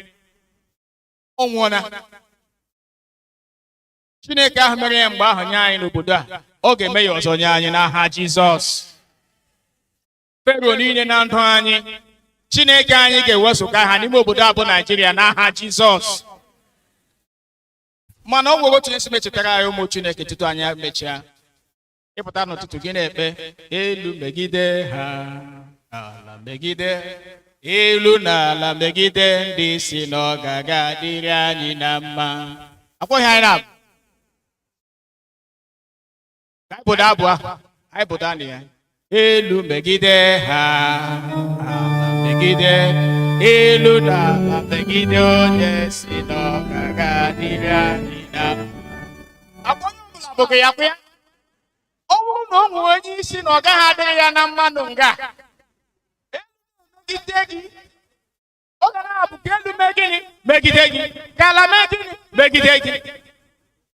Ọ nwụọna. Chineke ahụ mere ya mgbe ahụ nye anyị n'obodo a, ọ ga-eme ya ọzọ nye anyị n'aha Jizọs. Fero niile na ndụ anyị, Chineke anyị ga-ewezụga ha n'ime obodo a bụ Naijiria n'aha Jizọs. Mana ọ nwere otu esi mechetara anyị ụmụ Chineke tutu anyị mechaa. Ịpụta n'ụtụtụ gị na-ekpe elu megide ha, ala megide, elu na ala megide ndị si na ọ ga-aga dịrị anyị na mma. Akwụghị anyị na-abụ. Anyị bụdo abụ ahụ, anyị bụdo anị ya. Elu megide ha, ala megide, elu na ala megide onye si na ọ ga-aga dịrị anyị na mma. Akwụghị ọbụla bụ ya kwa ya. Ọ bụrụ na ọ nwere onye isi na ọ gaghị adịrị ya na mmanụ nga, megide gị, ọ ga na-abụ ka elu mee gịnị? Megide gị. Ka ala mee gịnị? Megide gị.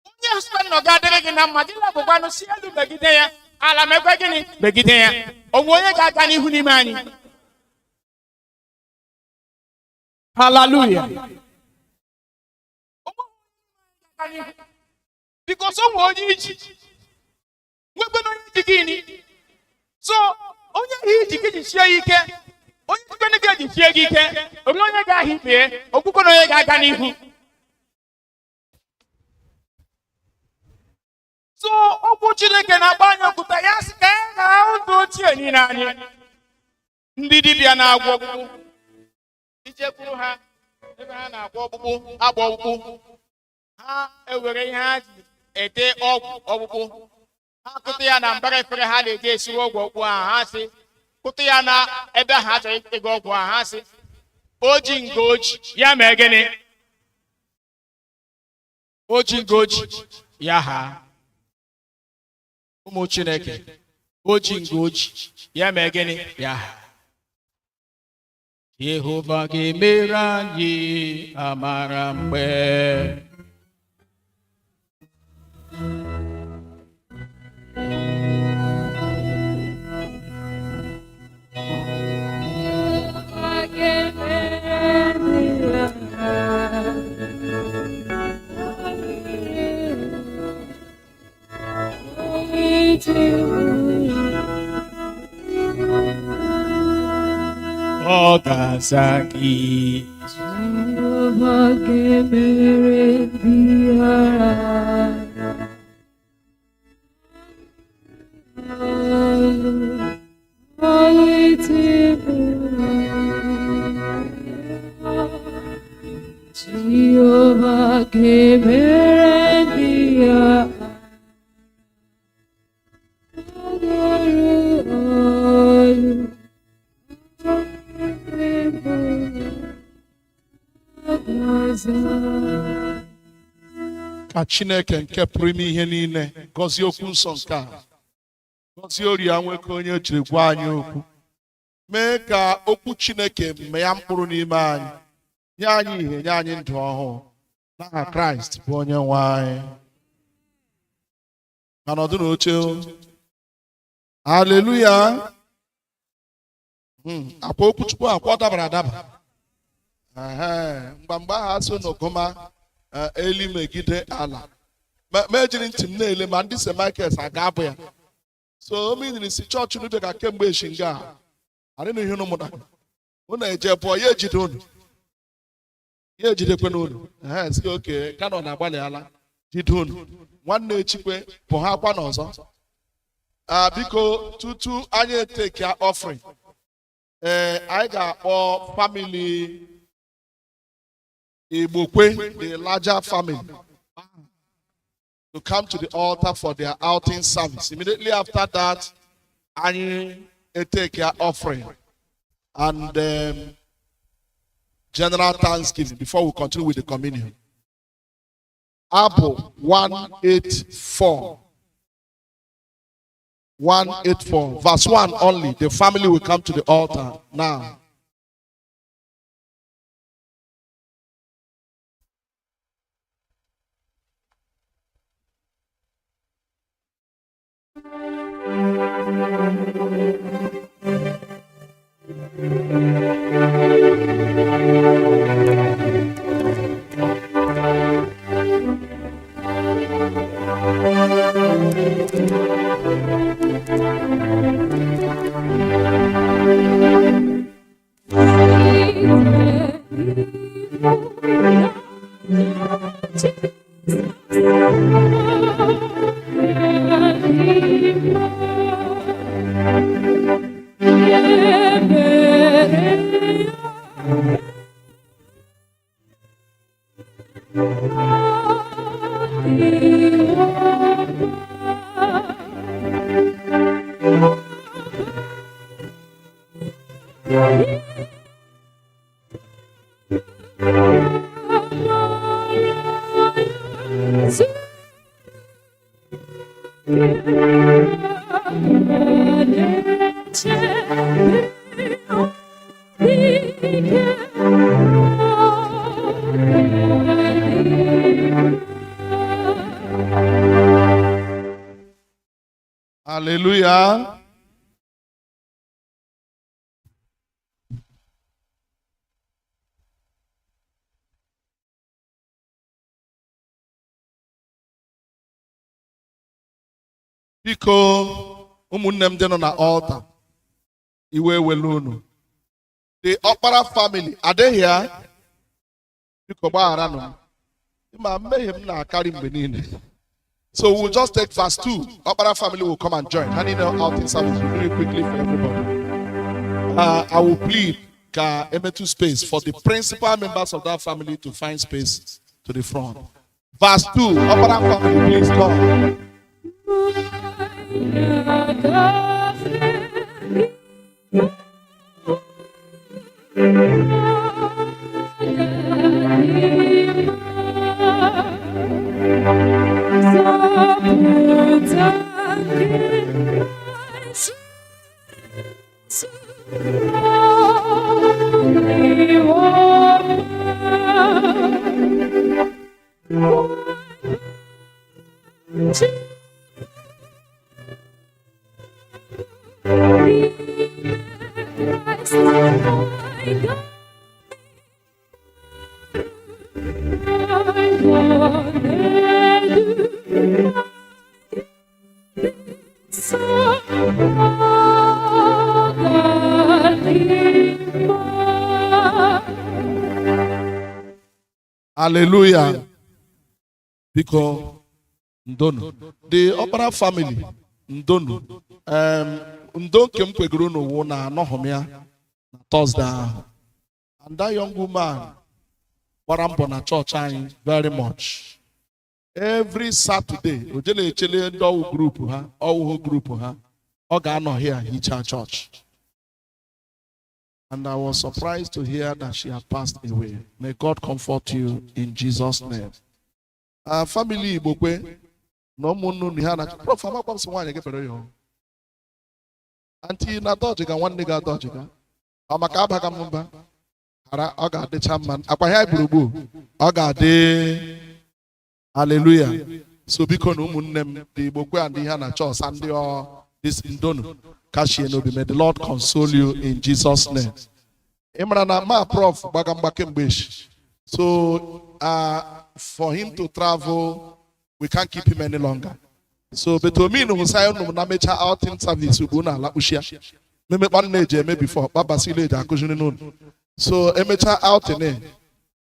Onye sị na ọ ga-adịrị gị na mma, gị labụkwanụ si elu megide ya, ala mekwa gịnị? Megide ya. O nwere onye ga-aga n'ihu n'ime anyị? Hallelujah. Because o nwere onye iji nwekwe na onye ji gịnị? So onye ahụ iji gị jisie ike, onye jikwana gị ejisie gị ike, onye onye ga-ahụ ibe, okwukwe na onye ga-aga n'ihu. So okwu Chineke na-agba anyị okwuta ya sị ka anyị ghara ụzọ ochie niile anyị. Ndị dibịa na-agwọ ọgbụgbụ, ichekwuru ha ebe ha na-agwọ ọgbụgbụ, agba ọgbụgbụ, ha ewere ihe ha ji ete ọgwụ ọgbụgbụ, ha kụta ya na mbara efere ha na-eji esiri ọgwụ ọgbụgbụ ahụ, ha sị kụta ya na ebe ahụ ha chọrọ ịga ọgwụ ahụ, ha sị oji nga oji ya mee gịnị? Oji nga oji ya ha. Ụmụ Chineke, oji nga oji ya mee gịnị? Ya ha. Jehova ga-emere anyị amara mgbe ọ ga-aza gị. Jehova ga-emere ndị agha Jehova ga-emere ndị agha Ka Chineke nke pụrụ ime ihe niile gọzie okwu nsọ nke a, gọzie ori ya nwoke onye jiri gwa anyị okwu, mee ka okwu Chineke mịa mkpụrụ n'ime anyị, nye anyị ihe, nye anyị ndụ ọhụụ n'aha Kraịst bụ onye nwe anyị. Ma nọdụ n'oche. Haleluya. Akwa okwu Chukwu akwa dabara adaba. Mgbe ahụ asụ n'ogoma eli megide ala, ma ejiri ntị m na-ele ma ndị St. Michael's aga abụ ya. So omeniri si chọọchị n'ube ka kemgbe eshinga a arịnụ ihe ụmụnna unu eje pụọ ya ejide unu, ya ejidekwe n'unu. Si oke kanọ na-agbalị ala jide unu, nwanne echikwe bụ ha akwa n'ọzọ. Biko tutu anyị take ya offering, anyị ga-akpọ family Igbokwe, the larger family, to come to the altar for their outing service. Immediately after that, I take your offering and general thanksgiving before we continue with the communion. Apple 184. 184, verse 1 only. The family will come to the altar now. Hallelujah. Biko ụmụnne m dị nọ na altar iwe ewelu unu. The Okpara family, are they here? Biko gbagharanụ m. Ma mmehie m na-akarị mgbe niile. So we'll just take verse 2. Okpara family will come and join. Handing out in service really quickly for everybody. I will plead ka emetu space for the principal members of that family to find space to the front. Verse 2. Okpara family, please come. Hallelujah. Because Ndono, the Okpara family, Ndono, Ndon came to Gruno na Nohomia Thursday, and that young woman, Warambona church, very much. Every Saturday, Ojele Chile Dow group, all group, Ogano here, Hicha Church. And I was surprised to hear that she had passed away. May God comfort you in Jesus' name. Family, Bokwe, no moon, Nihana, Prof. Amakam Swan, you Auntie Natojiga, one nigga Dojiga, Amakaba Kamumba, Oga de Chairman, Apaya Burubu, Oga de Hallelujah. So because Umunem, the Bokwe and the Hana Cho, Sunday or this Indono. May the Lord console you in Jesus' name. Imrana ma Prof Bagambakembish. So for him to travel, we can't keep him any longer. So Betomino Husayon Namecha out in service Ubuna La Ushia. Maybe one major, maybe for Baba Sile Jakujunun. So Emecha out in it.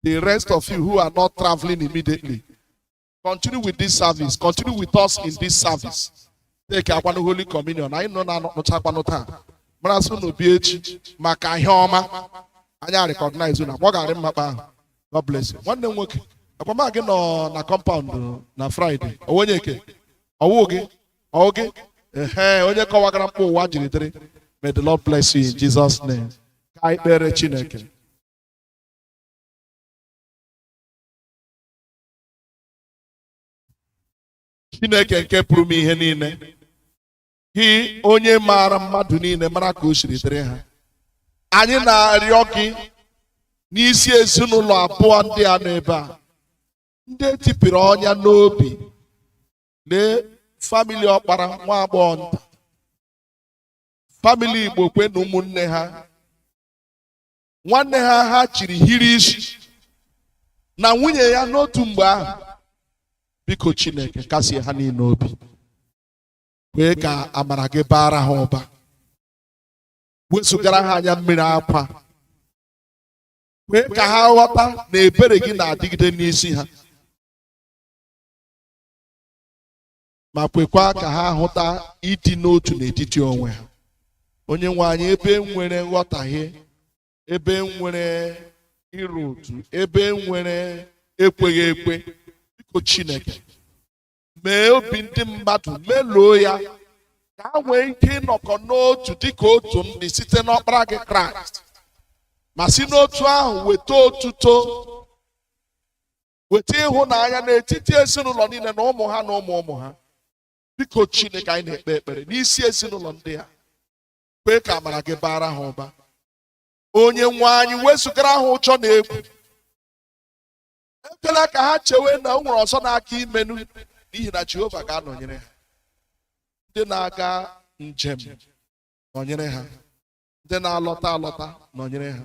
The rest of you who are not traveling immediately, continue with this service, continue with us in this service. Take a one Holy Communion. I know not Chapanota. Marasu no BH, Makahoma. I recognize you now. God bless you. One day work. I'm again on a compound na Friday. Owonyeke. Owoge. Oge. Onye Kawagram po wajiri. May the Lord bless you in Jesus' name. Kai bere Chineke. Chineke nke pụrụ m ihe niile. Gị onye maara mmadụ niile mara ka o siri dịrị ha. Anyị na-arịọ gị n'isi ezinụlọ abụọ ndị a n'ebe a. Ndị etipịrị ọnya n'obi. Lee famili Okpara nwa agbọghọ nta. Famili Igbo kwe na ụmụnne ha. Nwanne ha chiri hiri isi. Na nwunye ya n'otu mgbe ahụ. Biko Chineke kasie ha niile obi. Kwee ka amara gị bara ha ụba. Wezugara ha anya mmiri akwa. Kwee ka ha ghọta na ebere gị na-adịgide n'isi ha. Ma kwekwa ka ha hụta ịdị n'otu n'etiti onwe ha. Onye nwe anyị ebe nwere nghọtahie, ebe nwere iru uju, ebe nwere ekweghị ekwe. Chineke mee obi ndị mmadụ meloo ya ka ha nwee ike ịnọkọ n'otu dịka otu ndị site n'ọkpara gị Kraịst, ma si n'otu ahụ weta otuto, weta ịhụnanya n'etiti ezinụlọ niile na ụmụ ha na ụmụ ha. Biko Chineke, anyị na-ekpe ekpere n'isi ezinụlọ ndị a, kwee ka amara gị bara ha ụba. Onye nwe anyị, wezụgara ha ụjọ na egwu. Ekwela ka ha chewe na o nwere ọzọ n'aka imenu, n'ihi na Jehova ga-anọnyere ha. Ndị na-aga njem nọnyere ha, ndị na-alọta alọta nọnyere ha.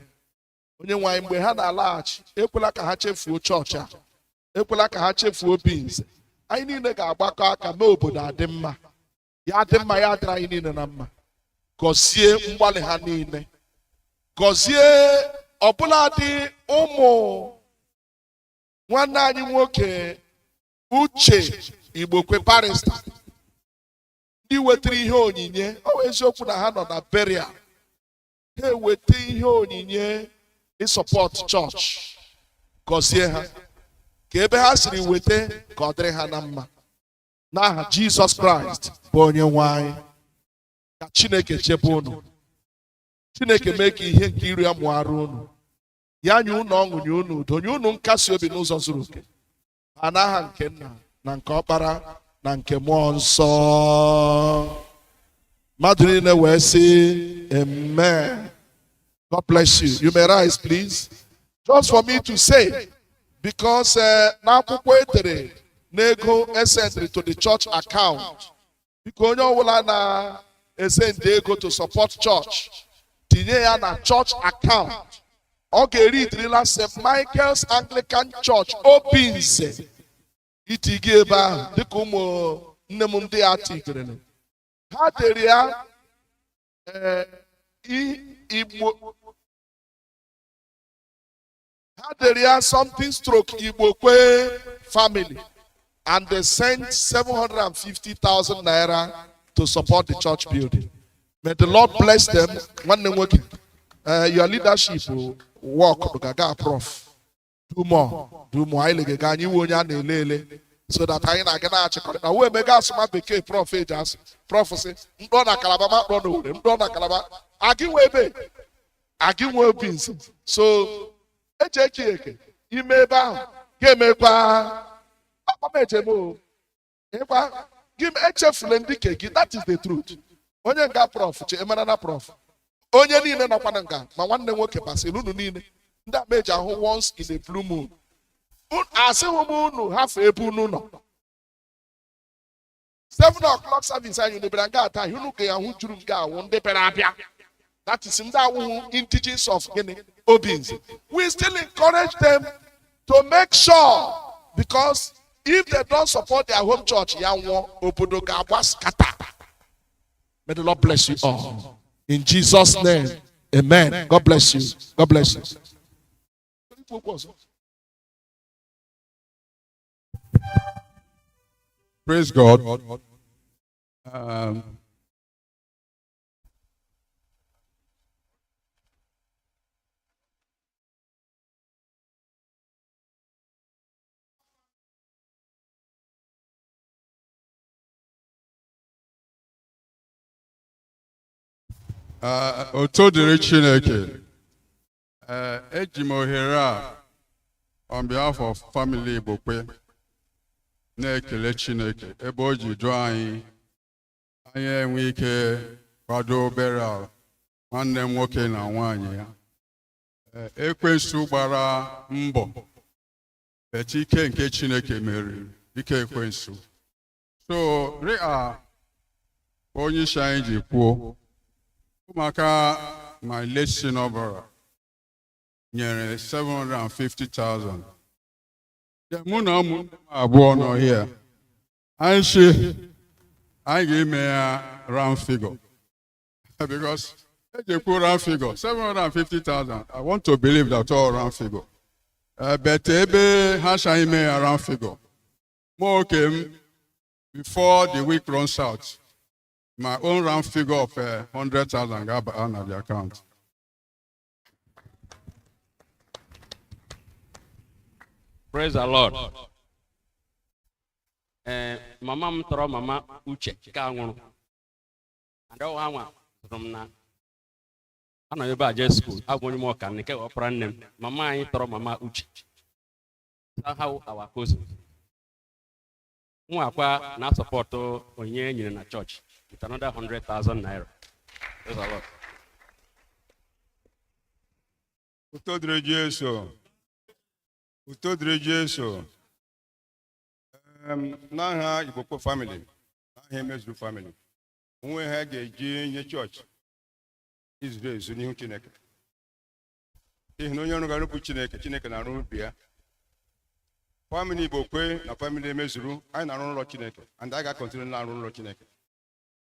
Onye nwe anyị, mgbe ha na-alaghachi, ekwela ka ha chefuo chọọchị a, ekwela ka ha chefuo obi nze. Anyị niile ga-agbakọ aka mee obodo adị mma, ya dị mma, ya dịrị anyị niile na mma. Gọzie mgbalị ha niile, gọzie ọbụladị ụmụ nwanne anyị nwoke Uche Igbokwe Barrister, ndị wetara ihe onyinye. Ọ bụ eziokwu na ha nọ na burial, ha eweta ihe onyinye ịsọpọt chọọchị. Gọzie ha, ka ebe ha siri weta ka ọ dịrị ha na mma. N'aha Jizọs Kraịst bụ onye nwe anyị. Ka Chineke chebe unu, Chineke mee ka ihe nke iri ya mụara unu, ya nye unu ọṅụ, nye unu udo, nye unu nkasi obi n'ụzọ zuru oke. Ha n'aha nke Nna na nke Ọkpara na nke Mmụọ Nsọ. Mmadụ niile wee sị amen. God bless you. You may rise, please. Just for me to say, because n'akwụkwọ etere n'ego esentry to the church account, biko onye ọbụla na-esend ego to support church, tinye ya na church account. Ọ ga-eri idirila St. Michael's Anglican Church Obinze, itigi ebe ahụ dịka ụmụ nne m ndị a tigere. Ha dere ya ha dere ya something stroke Igbokwe family, and they sent 750,000 naira to support the church building. May the Lord bless them. Your leadership will work. Prof, do more. So that I na gana achịkọrọ na wee mega asụma bekee prof ejas prophecy mkpọ na kalaba ma kpọ na ore mkpọ na kalaba agịnwe ebe agịnwe obi nsi. So eche eke ime ebe ahụ ga-emekwa akpamejemo ịkwa gị echefule ndị ke gị. That is the truth. Onye nga prof che emana na prof onye niile nọkwa na nga ma nwanne nwoke basịrị unu niile ndị a meji ahụ once in a blue moon. Asịhụ m unu hafụ ebe unu nọ. 7 o'clock service anyị nebere nga ata ihe unu ka ya hụ juru nga awụ ndị bịara abịa. That is ndị awụhụ integers of gịnị Obinze. We still encourage them to make sure, because if they don't support their home church, ya nwụọ obodo ga-agba scatter. May the Lord bless you all. In Jesus' name, amen. God bless you. God bless you. Praise God. Oto dịrị Chineke. Eji m ohere a on behalf of family Igbokwe na-ekele Chineke ebe o ji jụọ anyị enwe ike kwado obere nwanne m nwoke na nwaanyị ya. Ekwensu gbara mbọ, eti ike nke Chineke meriri ike ekwensu. So onye isi anyị ji kwuo ụmụaka my late senior brother nyere 750,000. Mụ na ụmụ abụọ nọ here. Anyị ga-eme ya round figure because ejekwu round figure 750,000. I want to believe that all round figure. But ebe ha shall ime ya round figure. More came before the week runs out. My own round figure of 100,000 got on the account. Praise the Lord. Mama m tọrọ mama Uche ka nwụrụ. maka ọha nwa zụrụ m na anọ ebe a jee skuul abụ onye m ọka nke ọpara nne m mama anyị tọrọ mama Uche how our cousin nwa akwa na sọpọtụ onye e nyere na chọọchị with another 100,000 naira. Praise the Lord. Uto dịrị Jesu. Uto dịrị Jesu. N'aha Igbokwe family, n'aha Emezuru family, onwe ha ga-eji nye chọọchị izuru ezu n'ihu Chineke. N'ihi na onye ọrụ ga-arụpụ Chineke, Chineke na-arụ ubi ya. Family Igbokwe na family Emezuru, anyị na-arụ ụlọ Chineke, and anyị ga-akọntinu na-arụ ụlọ Chineke.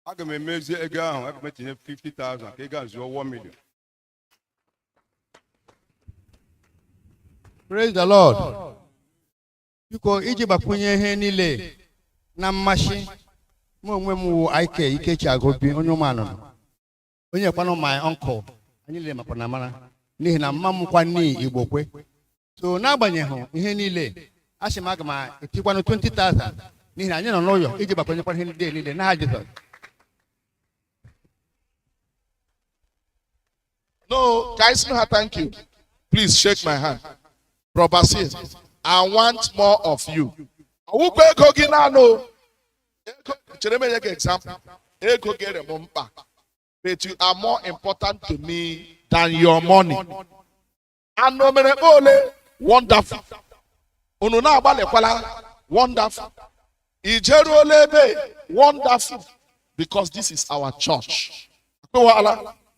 Aga m emezi ego ahụ, aga m etinye 50,000 ka ị ga-azụọ 1 million. Praise the Lord. Biko iji gbakwunye ihe niile na mmasị m onwe m wụ Ikechi Agobi onye ụmụanụ onye kwanụ my uncle anyị niile makwa na mara n'ihi na mma m kwa nni Igbokwe. So n'agbanyeghị ihe niile asị m aga m etikwanụ 20,000 n'ihi na anyị nọ n'ụlọ iji gbakwunyekwa ihe ndị niile n'aha Jizọs. No, guys, no, thank you. Please shake my hand. Bro Basil, I want more of you. Who go go no? Let me give example. Ego get a bumper. But you are more important to me than your money. And no mere ole wonderful. Ununa abale kwala wonderful. Ijeru olebe wonderful. Because this is our church.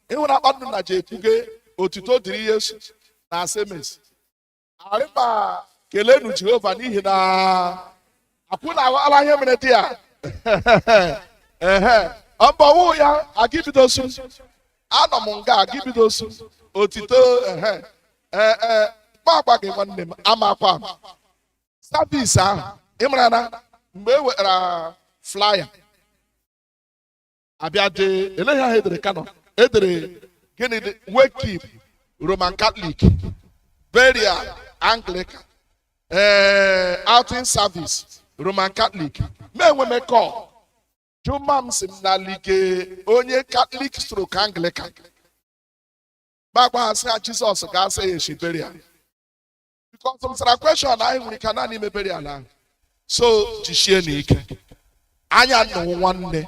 Ewu na kpadu na je kuge otuto diri Yesu na asemes. Arịba kelenu Jehova n'ihi na akwụna ala ihe mere dị ya. Ọbọwụ ya agibidosu. Anọ m nga agibidosu. Otito gbagba gị nwanne m amakwa m. Service ahụ ịmara na mgbe e wetara flyer abịa de eleghị ahụ edere Kano edere gịnị dị wake keep Roman Catholic burial Anglican outing service Roman Catholic menwe mekọ jumam sim na lige onye Catholic stroke Anglican gbagba asị a Jesus ga-asị ya eshi burial because some sara question anyị nwere ka naanị ime burial ahụ so jisie n'ike anya nnụ nwanne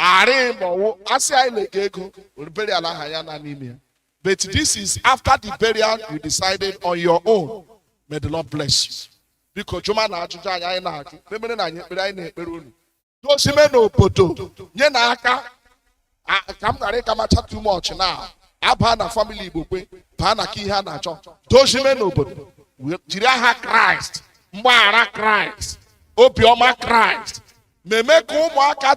Ari mo asi I lege ego burial ahụ ya na n'ime ya. But this is after the burial you decided on your own. May the Lord bless you. Because Juma na ajụjụ anyị na-ajụ. Memere na anyị ekpere anyị na-ekpere unu. Dosime n'obodo nye na aka ka m ghara ịkamacha too much now. Aba na family Igbokwe baa na ka ihe a na-achọ. Dosime n'obodo jiri aha Kraịst, mgbaghara Kraịst, obiọma Kraịst. Meme ka ụmụaka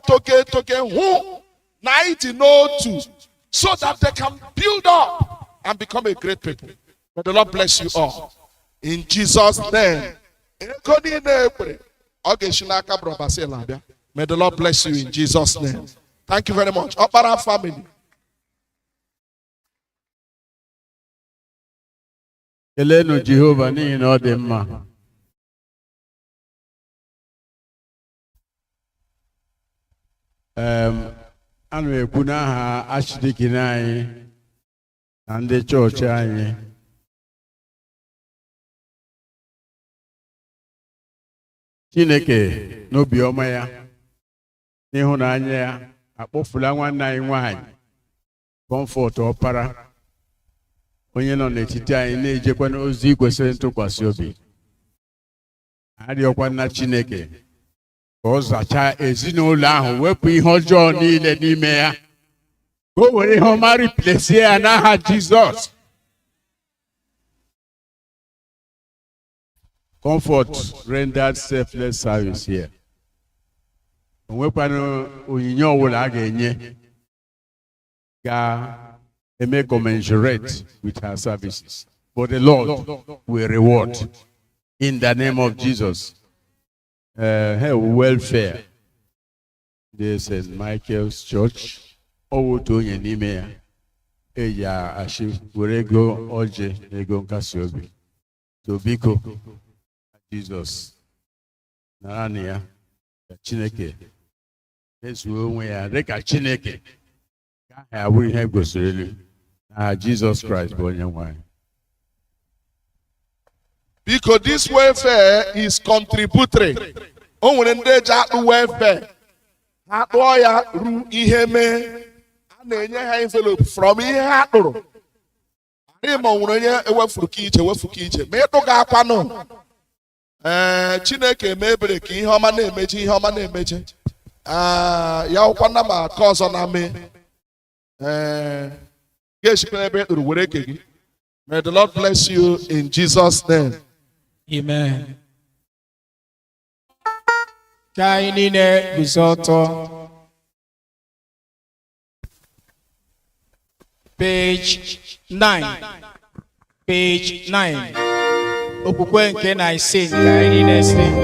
toke hụ na ịdị n'otu so that they can build up and become a great people. May the Lord bless you all. In Jesus' name. Ego niile ekpere ọ ga-esi n'aka Bro Basil abịa. May the Lord bless you in Jesus' name. Thank you very much. Ọkpara family. Kelenu Jehova n'ihi na ọ dị mma. Ana m ekwu n'aha Archdeacon anyị na ndị chọọchị anyị Chineke n'obiọma ya n'ịhụnanya ya akpọfula nwanne anyị nwanyị Comfort Ọpara onye nọ n'etiti anyị na-ejekwa n'ozi kwesịrị ntụkwasị obi arịọkwa nna Chineke ka ọ zachaa ezinụlọ ahụ wepụ ihe ọjọọ niile n'ime ya ka o were ihe ọma replace ya n'aha Jizọs. Comfort rendered selfless service here. O nwekwana onyinye ọbụla a ga-enye ga-eme commensurate with her services. But the Lord will reward in the name of Jesus. Her welfare. This is Michael's church. Owoto onye n'ime ya. Eya ashi were ego oje ego nkasi obi. So biko Jesus narani ya Chineke ezuo onwe ya dịka Chineke I will have go really. Jesus Christ, born young wine. Because this welfare is contributory. O nwere ndị eji akpụ welfare. Ha kpụọ ya ru ihe mee. A na-enye ha envelope from ihe ha kpụrụ. Anyị ma nwere onye ewefuru ka iche. Ma ịtụ ga akwanụ. Chineke mebere ka ihe ọma na-emeje. Ya ụkwa na ma ka ọzọ na mee. May the Lord bless you in Jesus' name. Amen. Kainine Bisoto. Page 9. Page 9. Okwukwe nke na ise kainine sing.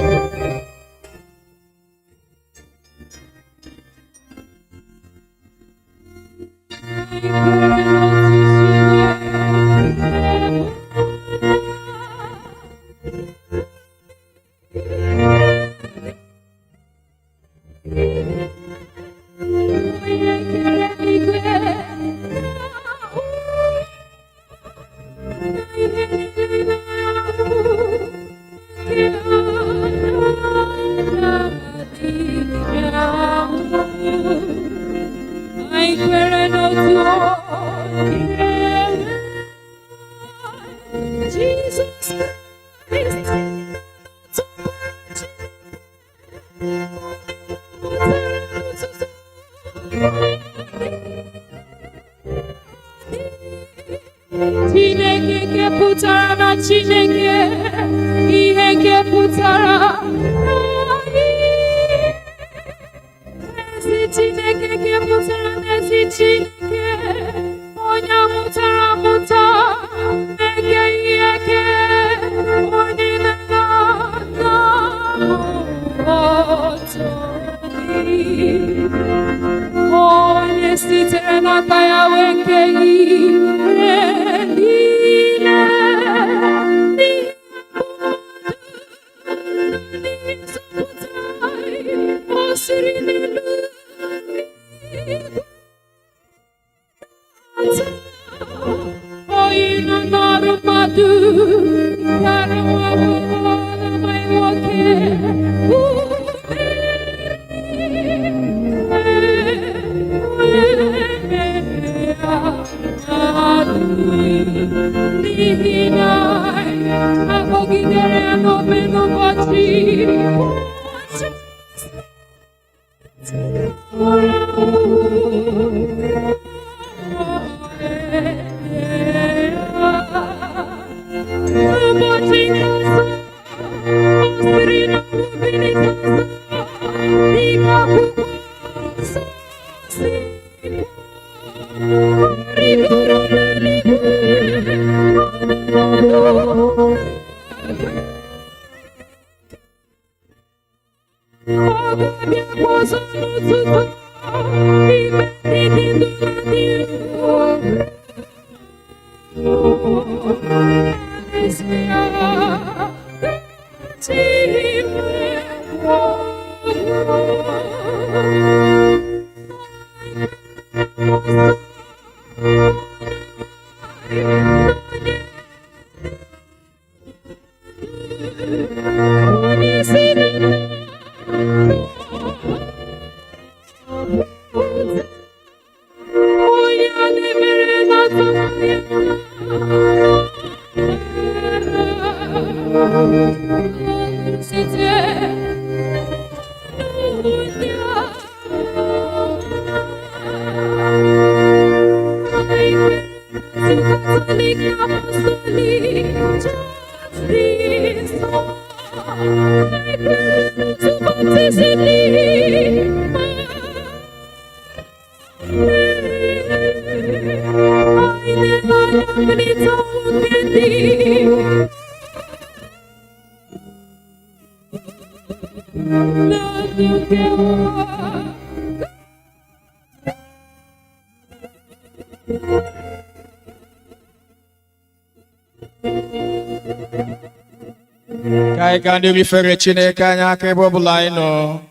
Ka ndị rifere Chineke anya aka ebe ọbụla anyị nọ,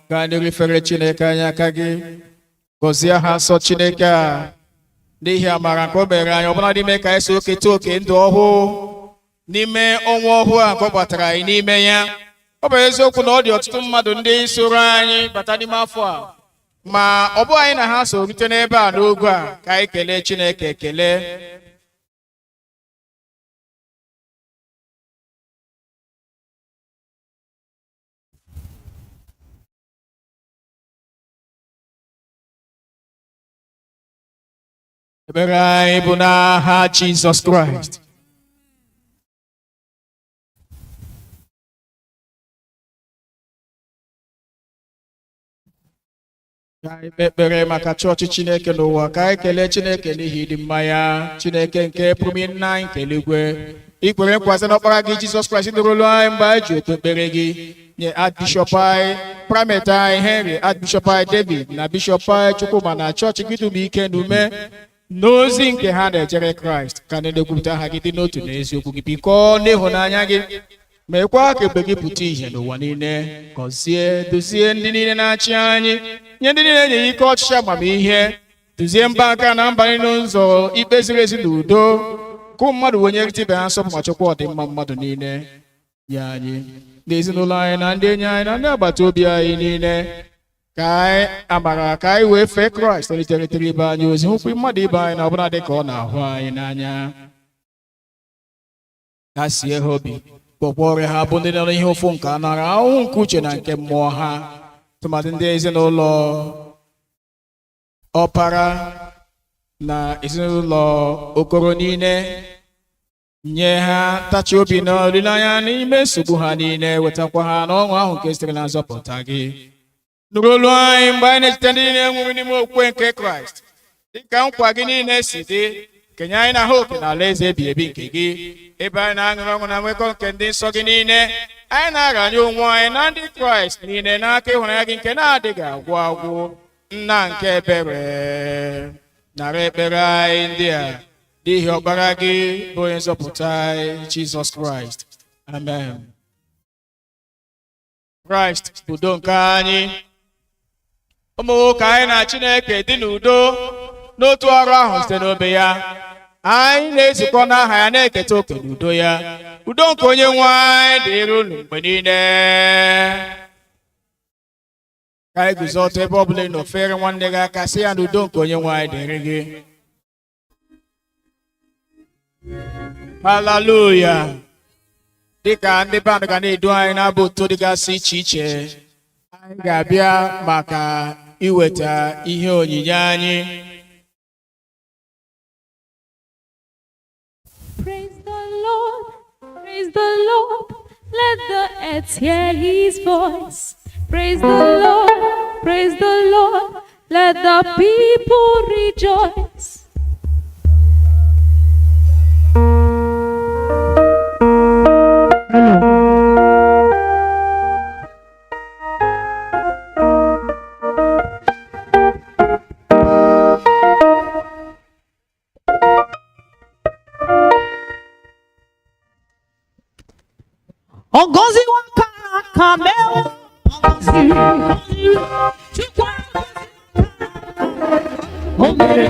ka ndị rifere Chineke anya aka gị, gọzie ha nsọ Chineke a, n'ihi amara nke o mere anyị ọbụla n'ime ka anyị so keta oke ndụ ọhụụ n'ime ọnwa ọhụụ a nke ọ gbatara anyị n'ime ya. Ọ bụ eziokwu na ọ dị ọtụtụ mmadụ ndị soro anyị bata n'ime afọ a, ma ọ bụ anyị na ha so rute n'ebe a n'oge a ka anyị kelee Chineke ekele. Ekpere anyị bụ n'aha Jizọs Kraịst. Ka anyị kpee ekpere maka chọọchị Chineke n'ụwa, ka anyị kelee Chineke n'ihi ịdị mma ya. Chineke nke pụrụ ime nna anyị nke eluigwe, ikwere nkwa n'ọkpara gị Jizọs Kraịst nụrụlụ anyị mgbe anyị ji okpe ekpere gị nye Archbishop anyị Primate anyị Henry, Archbishop anyị David na Bishop anyị Chukwuma na chọọchị gị dum ike na ume n'ozi nke ha na-ejere Kraịst, ka na-ekwupụta aha gị dị n'otu n'eziokwu gị, bikọ n'ịhụnanya gị, meekwa ka ebe gị pụta ìhè n'ụwa niile. Gọzie duzie ndị niile na-achị anyị, nye ndị niile enye ike ọchịchị amamihe, duzie mba aka na mba niile n'ụzọ ikpe ziri ezi na udo, ka mmadụ wee nyerịta ibe ha nsọpụrụ ma chekwa ọdịmma mmadụ niile. Nye anyị na ezinụlọ anyị na ndị enyi anyị na ndị agbata obi anyị niile ka anyị amara, ka anyị wee fee Kraịst olitere ibe anyị ozi, hụkwa mmadụ ibe anyị na ọbụla dị ka ọ na-ahụ anyị n'anya. Ha sie ha obi, kpọkwa ọrịa ha bụ ndị nọ n'ihe ụfụ nke anara ahụhụ nke uche na nke mmụọ ha, tụmadị ndị ezinụlọ ọpara na ezinụlọ Okoro niile. Nye ha tachi obi na olileanya n'ime nsogbu ha niile, wetakwa ha n'ọṅụ ahụ nke sitere na nzọpụta gị. Nụrụ olu anyị mgbe anyị na-echeta ndị niile nwụrụ n'ime okwukwe nke Kraịst, dịka nkwa gị niile si dị, kenye anyị na ha oke na alaeze ebighị ebi nke gị, ebe anyị na-aṅụrị ọṅụ na nwekọ nke ndị nsọ gị niile. Anyị na-aranye onwe anyị na ndị Kraịst niile n'aka ịhụnanya gị nke na-adịghị agwụ agwụ. Nna nke ebere, nara ekpere anyị ndị a n'ihi ọkpara gị bụ onye nzọpụta anyị Jizọs Kraịst. Amen. Kraịst bụ udo nke anyị. Ụmụ nwoke anyị na Chineke dị n'udo n'otu ọrụ ahụ site n'obe ya. Anyị na-ezukọ n'aha ya na-eketa oke n'udo ya. Udo nke onye nwe anyị dịrị unu mgbe niile. Ka anyị guzo ọtọ ebe ọ bụla ị nọ, fere nwanne gị aka, sị ya na udo nke onye nwe anyị dịrị gị. Hallelujah. Dịka ndị band ga na-edu anyị na-abụ otu dịgasị iche iche, anyị ga-abịa maka iweta ihe onyinye anyị. Praise the Lord, praise the Lord, let the earth hear his voice. Praise the Lord, let the people rejoice. Ogozi waka kameo, Ogozi,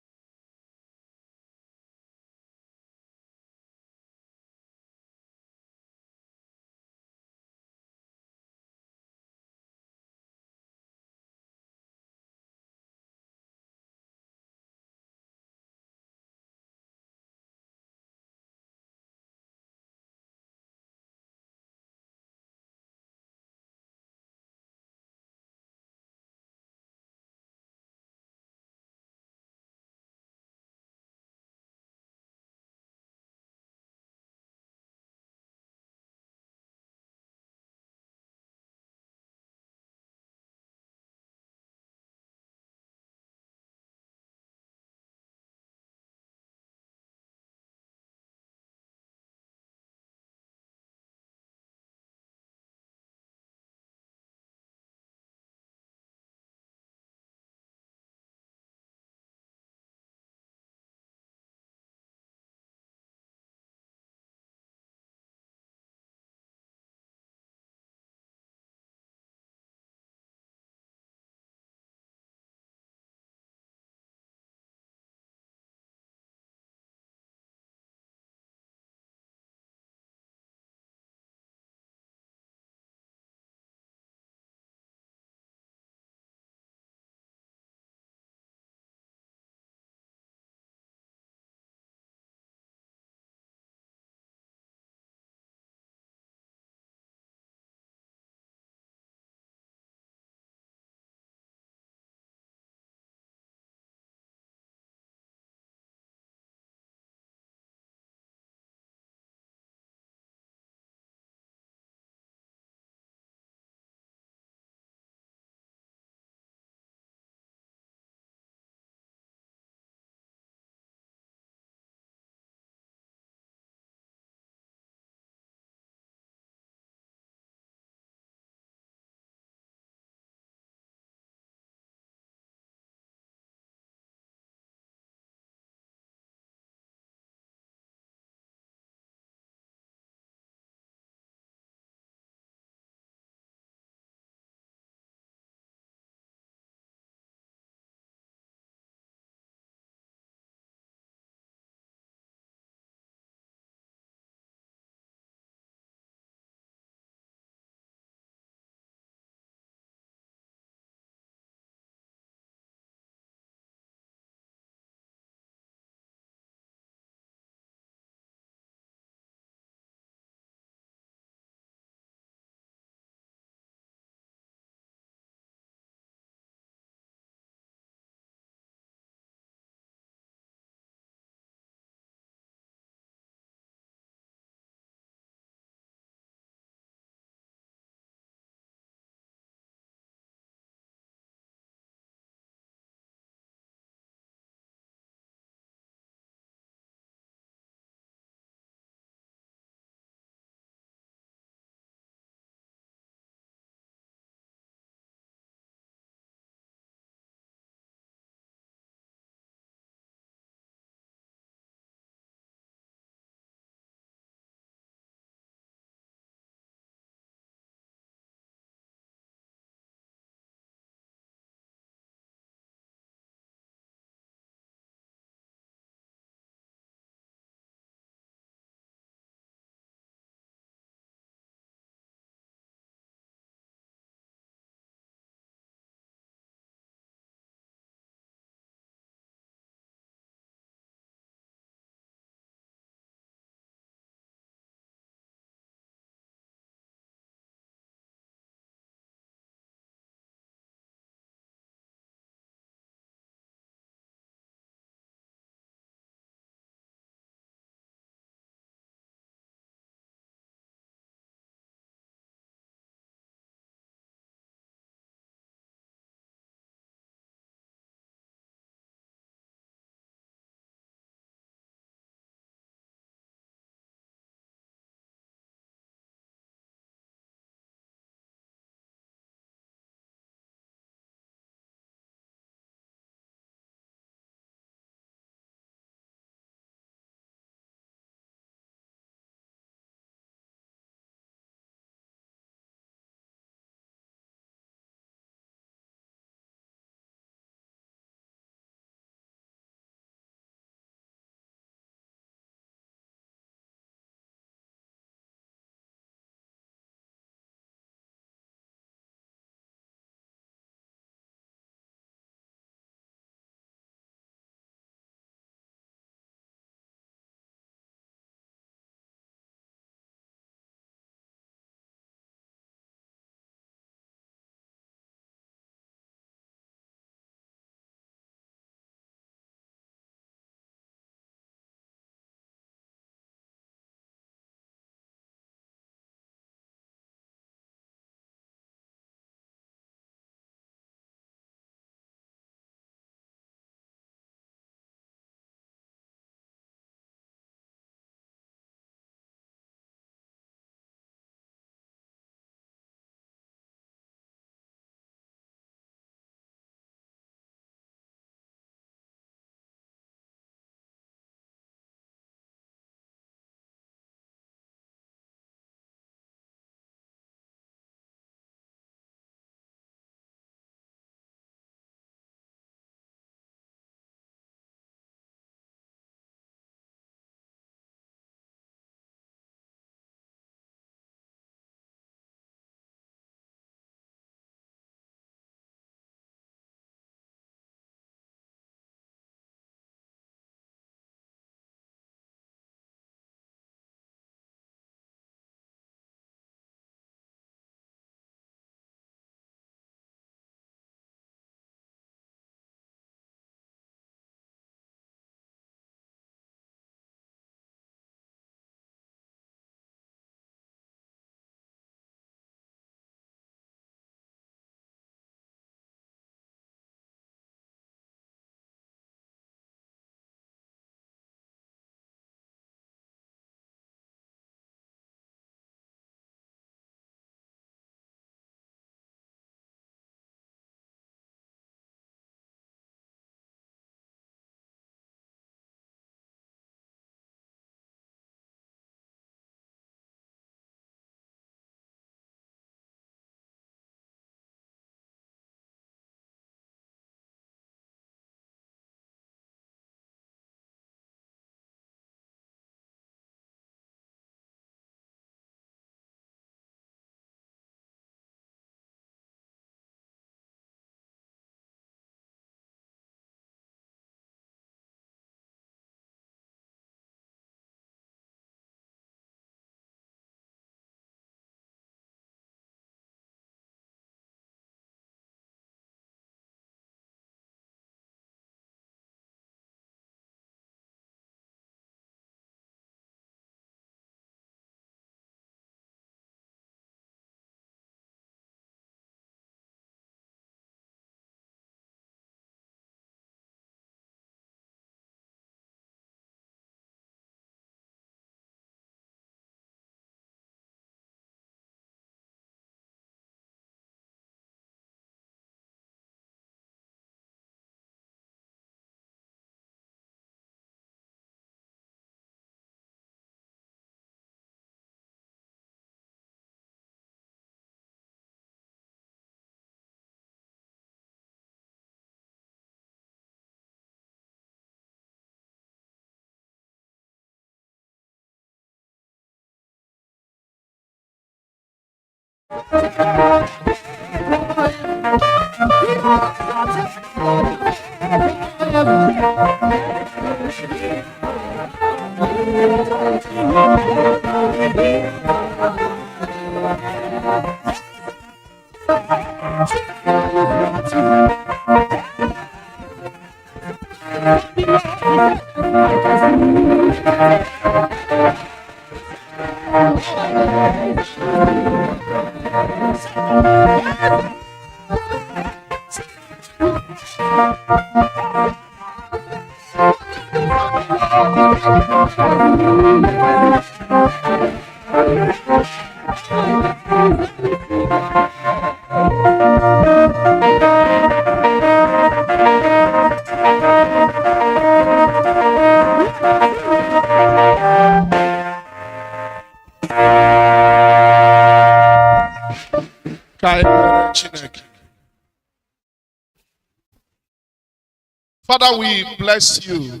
Father, we bless you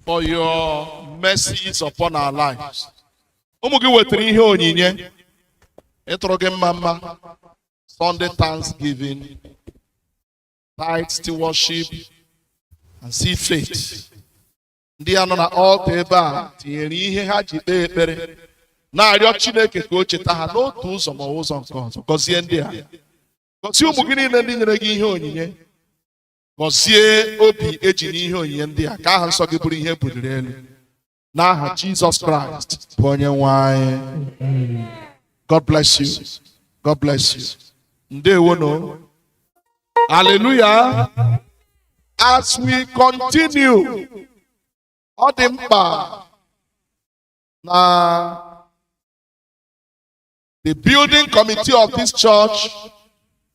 for your mercies upon our lives. Ụmụ gị wetara ihe onyinye, ịtụrụ gị mma mma, Sunday Thanksgiving, tithes to worship, and see faith. Ndị a nọ na altar ebe a tinyere ihe ha ji kpee ekpere, na-arịọ Chineke ka o cheta ha n'otu ụzọ ma ụzọ nke ọzọ. Gọzie ndị a. Gọzie ụmụ gị niile ndị nyere gị ihe onyinye. Gọzie obi eji n'ihe onyinye ndị a ka aha nsọ gị bụrụ ihe buliri elu. N'aha Jesus Christ bụ onye nwe anyị. God bless you. God bless you. Ndewo no. Hallelujah. As we continue, ọ dị mkpa na the building committee of this church,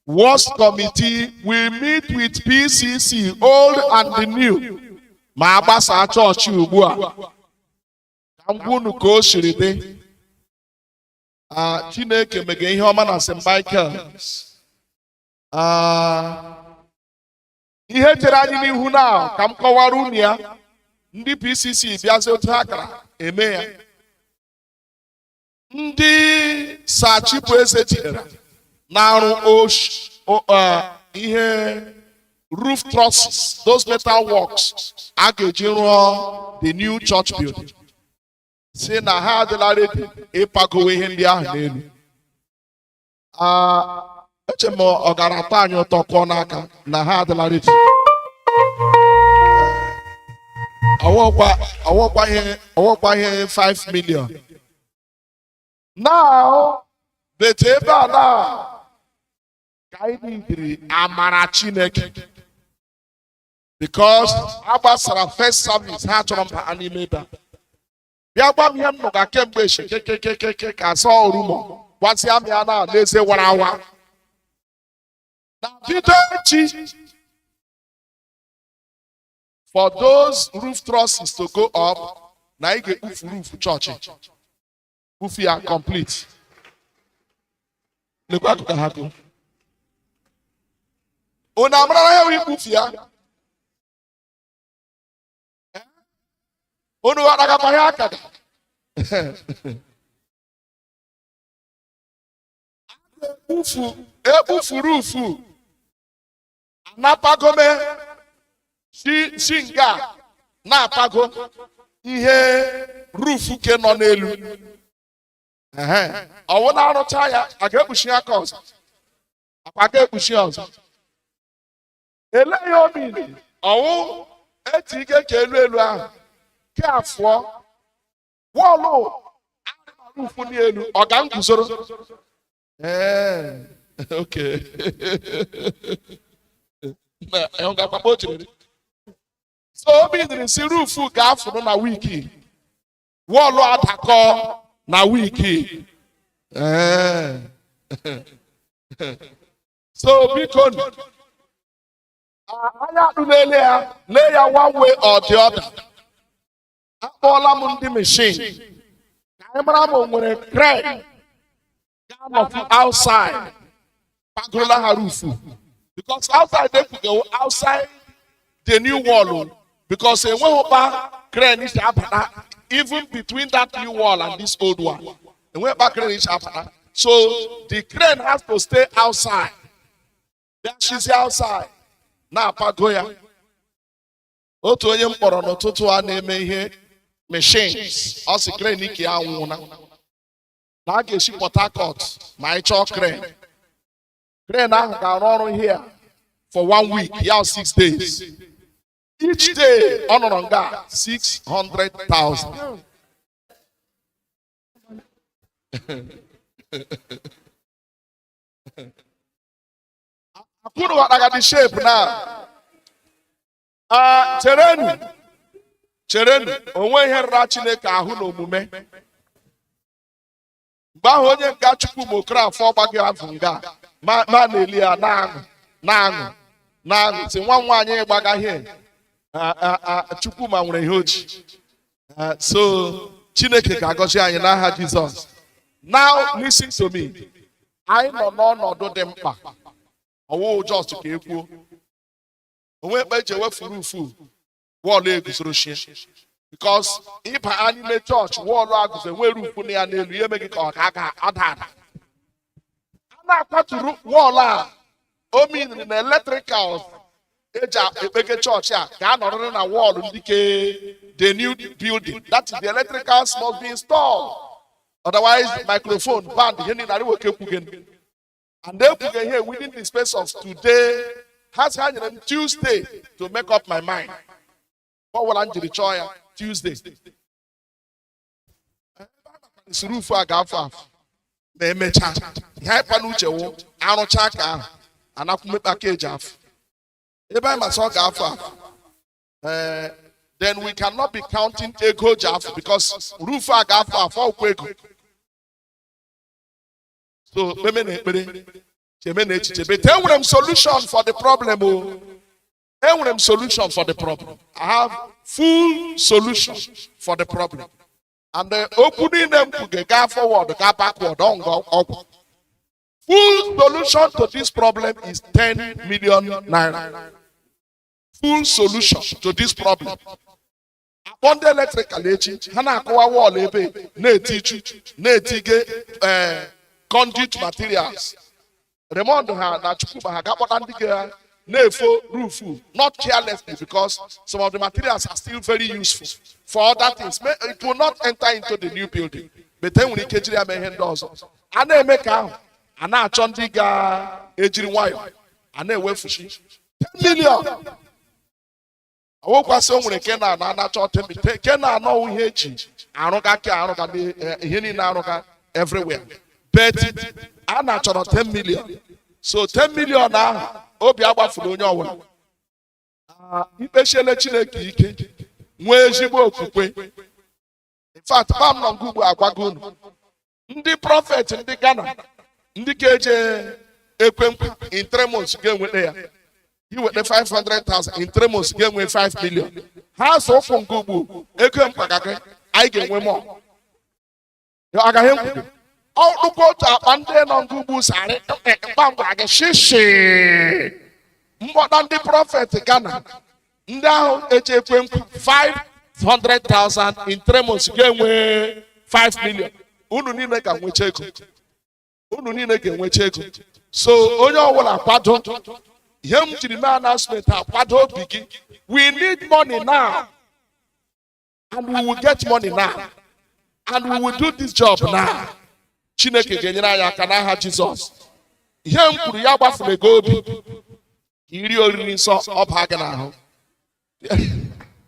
WAS committee, will meet with PCC, old and the new. Ma agbasa chọọchị ugbu a. Ka m gwa unu ka o siri dị. Chineke mege ihe ọma na St. Michael's. Ihe chere anyị n'ihu na ka m kọwara unu ya. Ndị PCC bịazi otu ha kara eme ya. Ndị Sachipụ eze tinyere na-arụ ihe roof trusses, those metal works a ga-eji rụọ the new church building. Si na ha adịla ready ịpagowe ihe ndị ahụ n'elu. Eche m ọ gara atọ anyị ụtọ kụọ n'aka na ha adịla ready. Ọwọkwa ihe 5 million. Now, but ebe a na ka anyị diri amara Chineke. Because agbasara first service ha chọrọ mba n'ime ebe a. Bịa gwa m ihe m nụga kemgbe kekekekeke ka asọ orumo gwasịa m ya na n'eze warawa. Na bido echi, for those roof trusses to go up, na ị ga-ekpufu roof chọọchị. Kpufu ya complete. Lekwa akụkọ ha kụ. Unu amara ya wee kpufu ya. Unu wadagakwa ya aka. Ekpufu rufu. Anapagome si nga na-apago ihe rufu ke nọ n'elu. Ọwụ na-arụcha ya, a ga-ekpuchi aka ọzọ. Akwa ga-ekpuchi ọzọ. Eleghị obi ọwụ eti ike ka elu ahụ. Ke afọ wọlụ rufu n'elu ọ ga nguzoro. Okay. So obi dịrị si rufu ga-afụrụ na wiki. Wọlụ adakọ na wiki. So biko anya atụ n'ele ya, lee ya one way or the other. Akpọọla m ndị machine. Ka anyị mara ma o nwere crane of outside. Pagola ha rufu. Because outside they could go outside the new wall. Because a woman crane is happening even between that new wall and this old one. And when back crane is happening. So the crane has to stay outside. There she's outside. Na apago ya. Otu onye m kpọrọ n'ụtụtụ a na-eme ihe machines. Ọ sị crane ike ya nwụna. Na a ga-esi Port Harcourt ma anyị chọọ crane. Crane ahụ ga-arụ ọrụ here for 1 week, ya 6 days. Each day, ọ nọrọ nga 600,000. Akụrụ wadaga the shape now. Cherenu, onwe ihe rara Chineke ahụ n'omume. Mgbe ahụ onye nga Chukwu mokra afọ ọgbaghị afọ nga ma na-eli ya na-aṅụ si nwa nwaanyị gbagaghị Chukwu ma nwere ihe ochi. So Chineke ga-agọzi anyị n'aha Jizọs. Now listen to me. Anyị nọ n'ọnọdụ dị mkpa. Ọwụ just ka ekwuo. Onwe ekpe eji ewefuru ufu wọọlụ eguzoro shie. Because ịba anyị n'ime chọọchị wọọlụ agụzọ nwere ufu na ya n'elu ihe emeghị ka ọ ga ada. A na-akwaturu wọọlụ a o mean na electricals eji ekpeke chọọchị a ga-anọrịrị na wọọlụ ndị ke the new building. That is the electricals must be installed. Otherwise, microphone, band, and they put here within the space of today, has had Tuesday to make up my mind. What will I do? Tuesday. It's roof I got for me. Chat. Hypanucho, Anochaka, and I'll make package off. If I must talk then we cannot be counting ego jaff because roof I got for quick. So, tell them solution for the problem. Tell them solution for the problem. I have full solution for the problem. And opening them to the guy forward, the guy backward, don't go up. Full solution to this problem is 10 million naira. Full solution to this problem. Upon the electrical agent, Hana Kowa wall ebe, ne tige conduit materials. Remind her that Chukuba had got on the roof, not carelessly, because some of the materials are still very useful for other things. It will not enter into the new building. But then when you catch the main doors, and they make out, and now Chondiga, Ejiri Wire, and they wait for 10 million. I woke up somewhere, Kena, and I thought, Kena, no, Hechi, Aroga, Hini Naroga, everywhere. But I'm not 10 million. So 10 million now, Obiaba for the one. Especially Chineke, where she will cook. In fact, I'm not Google Aquagun. The prophet in the Ghana, in the KJ, in 3 months, again with there. You with the 500,000 in 3 months, again with 5 million. How so from Google? I get one more. I got him. Oh, look what I'm then on Google side. Shishi. More than the prophet Ghana. Now, 500,000 in 3 months, again with 5 million. Unu ni neka mwecheko. Unu ni neka mwecheko. So, onyo wala kwado. Yem chirima announcement kwado bigi. We need money now. And we will get money now. And we will do this job now. Chineke genyere ya aka n'aha Jizọs. Ihe m kwuru ya gbafuru ego obi. Iri oriri nsọ ọ baa gị n'ahụ.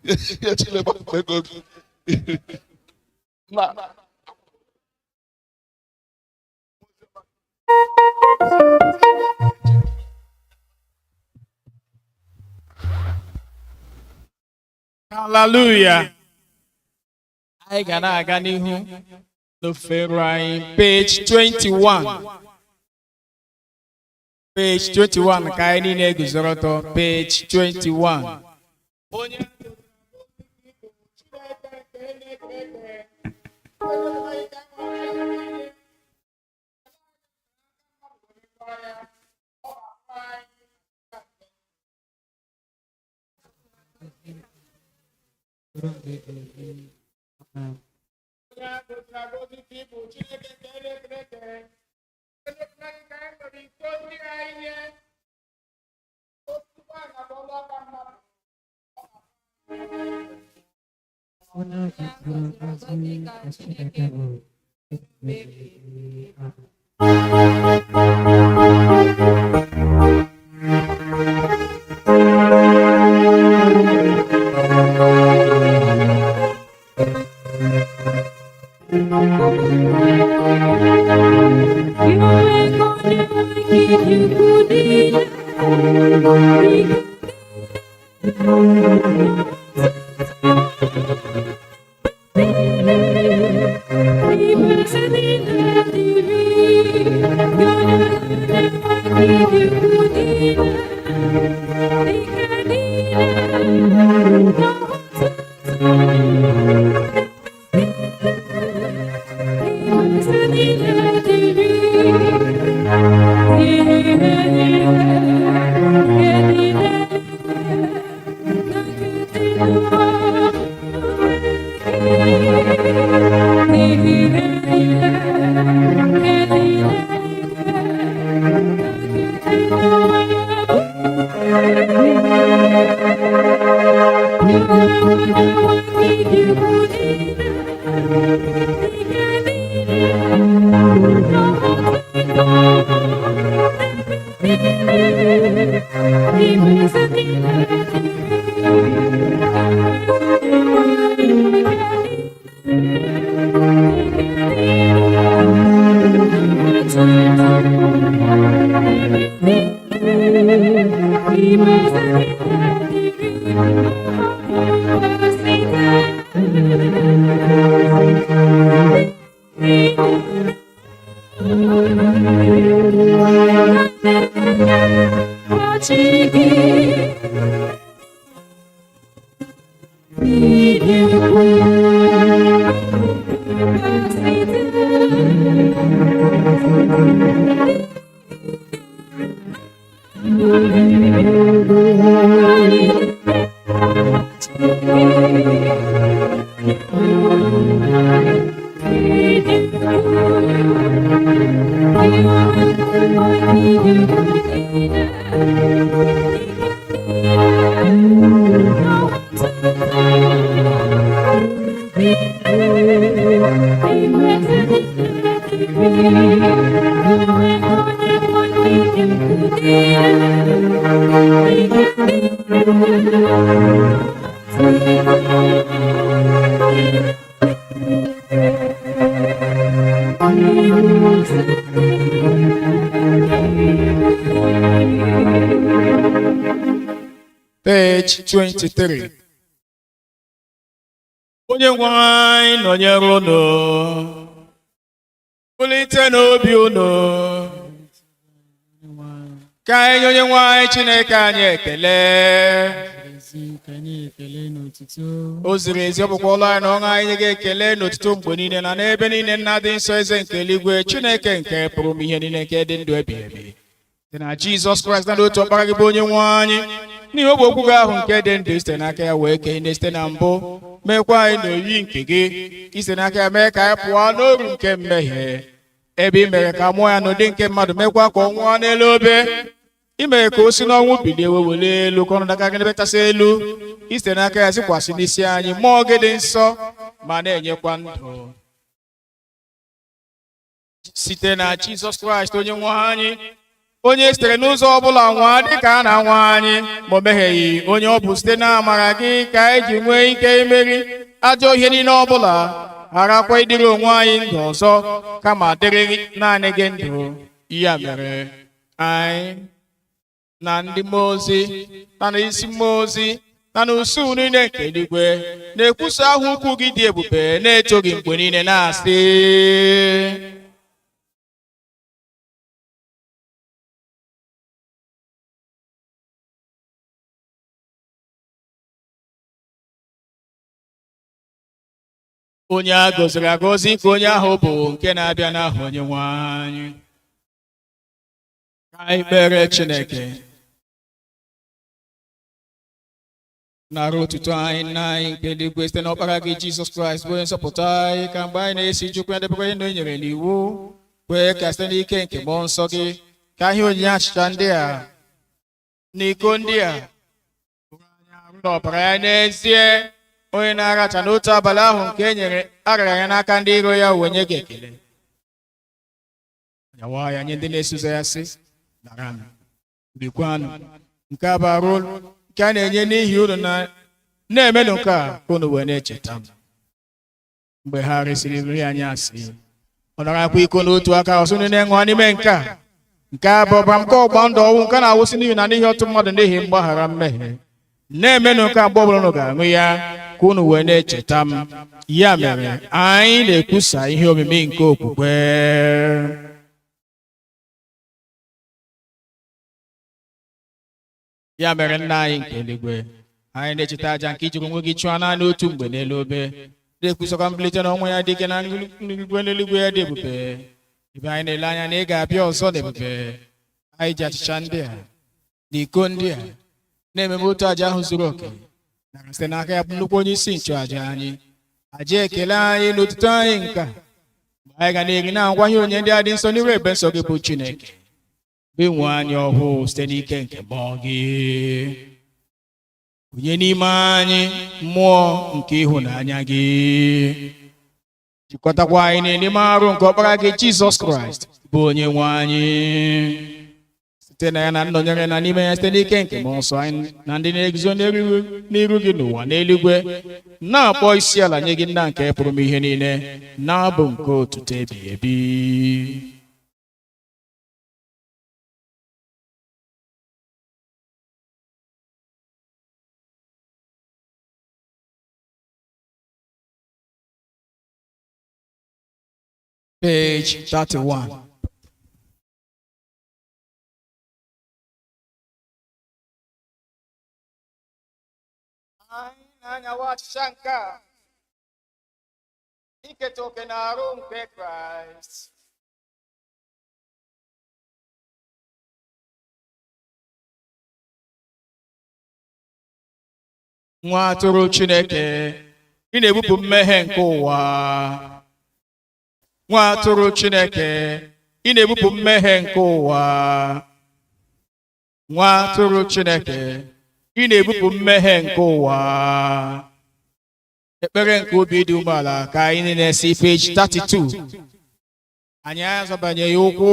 Ihe Chineke gbafuru ego obi. Hallelujah. I ga na-aga n'ihu n'ofere anyị page 21. Page 21 ka anyị niile guzoro ọtọ page 21. Page 23. Onye nwe anyị nọnyere unu, bulite n'obi unu, ka anyị nye onye nwe anyị Chineke anyị ekele. O ziri ezi ọ bụkwa ụlọ anyị na ọṅụ anyị nye gị ekele n'otuto mgbe niile na n'ebe niile nna dị nsọ eze nke eluigwe Chineke nke pụrụ m ihe niile nke dị ndụ ebighị ebi. Dị na Jizọs Kraịst na otu ọkpara gị bụ onye nwe anyị n'ihi ogbe okwu gị ahụ nke dị ndụ site n'aka ya wee kee ihe site na mbụ meekwa anyị n'oyi nke gị ise n'aka ya mee ka anyị pụọ n'oru nke mmehie ebe i mere ka mụọ ya n'ụdị nke mmadụ mekwa ka ọ nwụọ n'elu obe i mere ka o si n'ọnwụ bilie wee were elu ka ọ nọdaka gị n'ebe kasị elu ise n'aka ya sikwasị n'isi anyị mmụọ gị dị nsọ ma na-enyekwa ndụ site na Jizọs Kraịst onye nwe anyị onye sitere n'ụzọ ọbụla nwa dịka a na-anwa anyị ma o megheghị onye ọ bụ site na amara gị ka anyị ji nwee ike imeri ajọ ihe niile ọbụla gharakwa ịdịrị onwe anyị ndụ ọzọ kama dịrị naanị gị ndụ ya mere anyị na ndị mmụọ ozi na n'isi mmụọ ozi na n'usuu niile nke eluigwe na-ekwusa aha ukwu gị dị ebube na-eto gị mgbe niile na-asị onye a gọziri agọzi ka onye ahụ bụ nke na-abịa n'aha onye nwe anyị. Ka anyị kpere Chineke nara otuto anyị nna anyị nke eluigwe site n'ọkpara gị Jizọs Kraịst bụ onye nzọpụta anyị ka mgbe anyị na-esi jukwu ndebere ihe o nyere n'iwu kwee ka site n'ike nke mmụọ nsọ gị ka ihe onyinye achịcha ndị a na iko ndị a n'ọbara ya n'ezie onye na-aracha n'otu abalị ahụ nke e nyere arara ya n'aka ndị iro ya uwe nye gị ekele. Nyawa ya nye ndị na-esuzo ya sị, daranụ, rikwanụ, nke a bụ arụ nke a na-enye n'ihi unu na-emenụ nke a ka unu wee na-echeta m. Mgbe ha resịrị nri anyị asị, ọ narakwa iko n'otu aka ọsọ unu na-enwe n'ime nke a bụ ọbara m nke ọgba ndụ ọnwụ nke na-awụsị n'ihi na n'ihi otu mmadụ n'ihi mgbaghara mmehie. Na-emenụ nke a mgbe ọbụla unu ga-aṅụ ya ka unu wee na-echeta m. Ya mere anyị na-ekwusa ihe omimi nke okwukwe. Ya mere nna anyị nke eluigwe, anyị na-echeta aja nke ijiri onwe gị chụọ naanị otu mgbe n'elu obe, na-ekwusakwa mbilite n'ọnwụ ya dị ike na nrigwe n'eluigwe ya dị ebube. Ebe anyị na-ele anya na ị ga-abịa ọzọ n'ebube. Anyị ji achịcha ndị a na iko ndị a na-ememe otu aja ahụ zuru oke nara site n'aka ya bụ nnukwu onye isi nchụaja anyị. Aja ekele anyị na otuto anyị nke mgbe anyị ga na-eri na-agwa ihe onye ndị a dị nsọ n'iru ebe nsọ gị bụ Chineke, bụ nwe anyị ọhụụ site n'ike nke mmụọ gị. Onye n'ime anyị mmụọ nke ịhụnanya gị, jikọtakwa anyị n'ime arụ nke ọkpara gị Jizọs Kraịst bụ onye nwe anyị, site na ya na nnọnyere na n'ime ya site n'ike nke mmụọ nsọ anyị na ndị na-eguzo n'iru gị n'ụwa n'eluigwe na-akpọ isi ala nye gị nna nke pụrụ m ihe niile na-abụ nke otuto ebighị ebi. Page 31. Anyị na-anyawa achịcha nke a iketa oke na arụ nke Kraịst. Nwa atụrụ Chineke, ị na-ebupụ mmehie nke ụwa. Nwa atụrụ Chineke, ị na-ebupụ mmehie nke ụwa. Nwa atụrụ Chineke, ị na-ebupụ mmehie nke ụwa. Ekpere nke obi dị umeala ka anyị na-esi page 32. Anyị azọbanyeghị ụkwụ.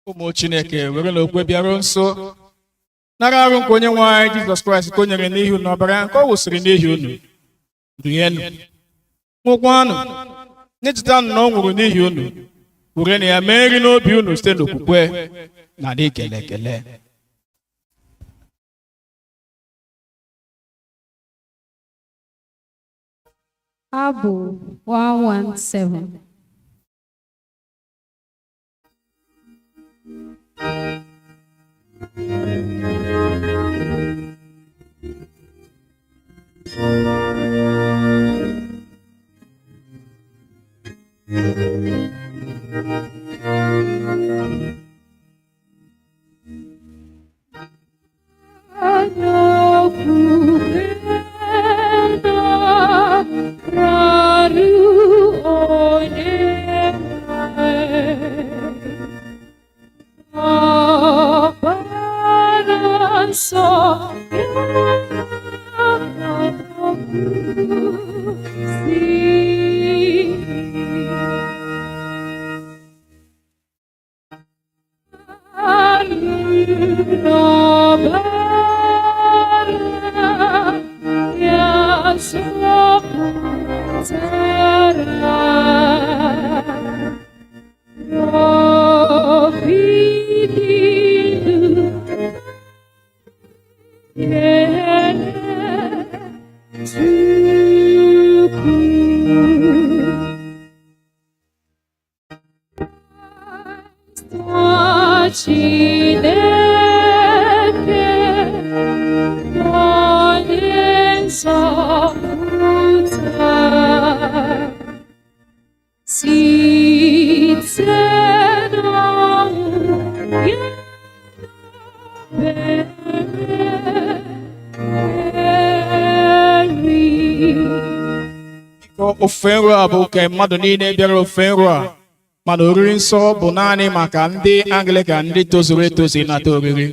Ụmụ Chineke were na okwe bịaruo nso nara arụ nke onye nwe anyị Jizọs Kraịst ka o nyere n'ihi unu ọbara nke ọ wụsịrị n'ihi unu. Rienụ, ṅụkwanụ, n'ichetanụ na ọ nwụrụ n'ihi unu. Werenụ ya mee nri n'obi unu site n'okwukwe na n'ikele ekele. Abụ 117. Yeah. Chineke onye nzọpụta site n'ọnwụ ya ofe nro a bụ ka mmadụ niile bịara ofe nro a mana oriri nsọ bụ naanị maka ndị Anglican ndị tozuru etozu ịnata oriri.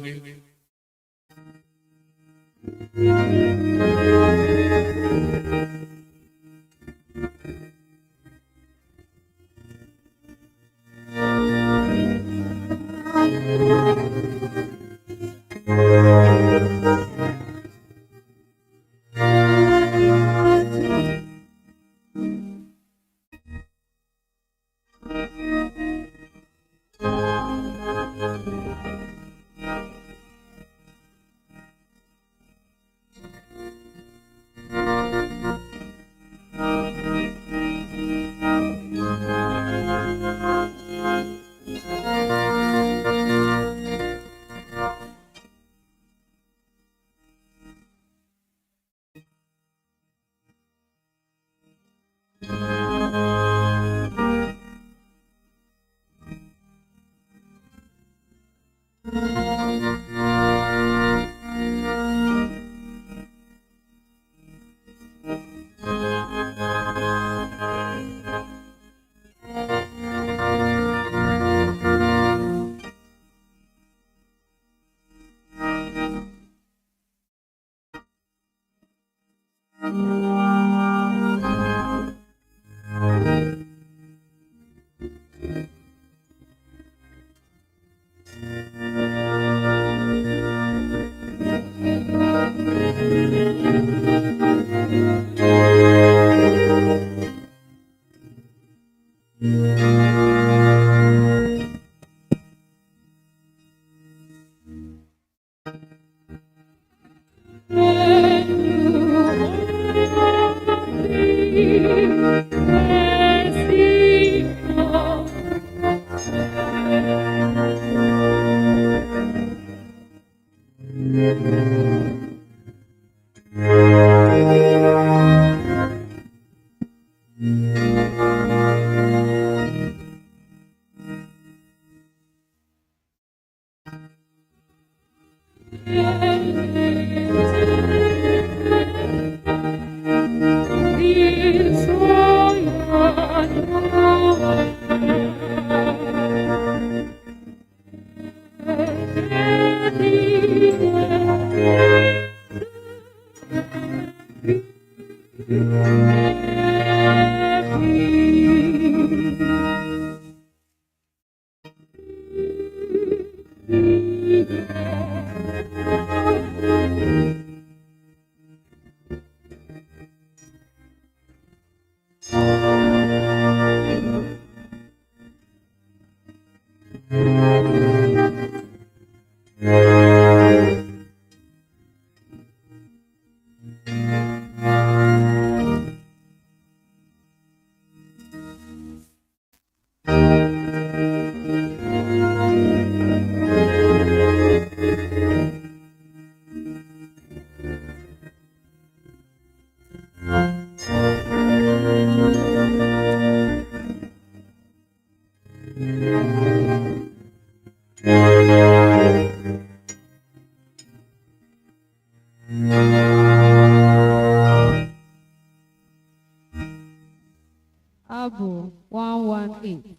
Abụ 118.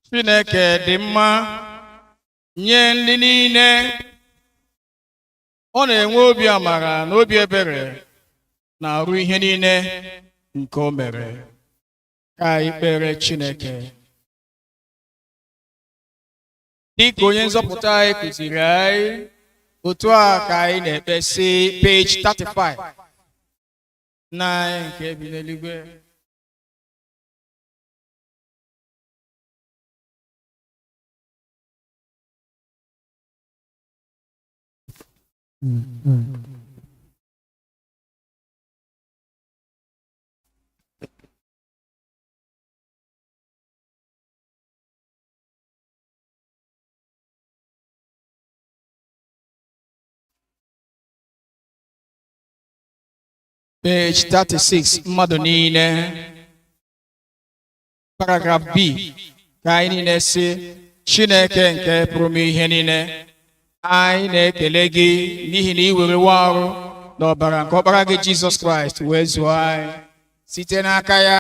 Chineke dị mma nye ndị niile. Ọ na-enwe obi amara na obi ebere na-arụ ihe niile nke o mere. Ka anyị kpere Chineke. Dịka onye nzọpụta anyị kụziri anyị, otu a ka anyị na-ekpesi page 35 na nke bi n'eluigwe. Page 36, mmadụ niile. Paragraph B, ka anyị niile si, Chineke nke pụrụ ime ihe niile, anyị na-ekele gị n'ihi na ị werewo ọrụ n'ọbara nke ọkpara gị Jizọs Kraịst wee zụọ anyị site n'aka ya.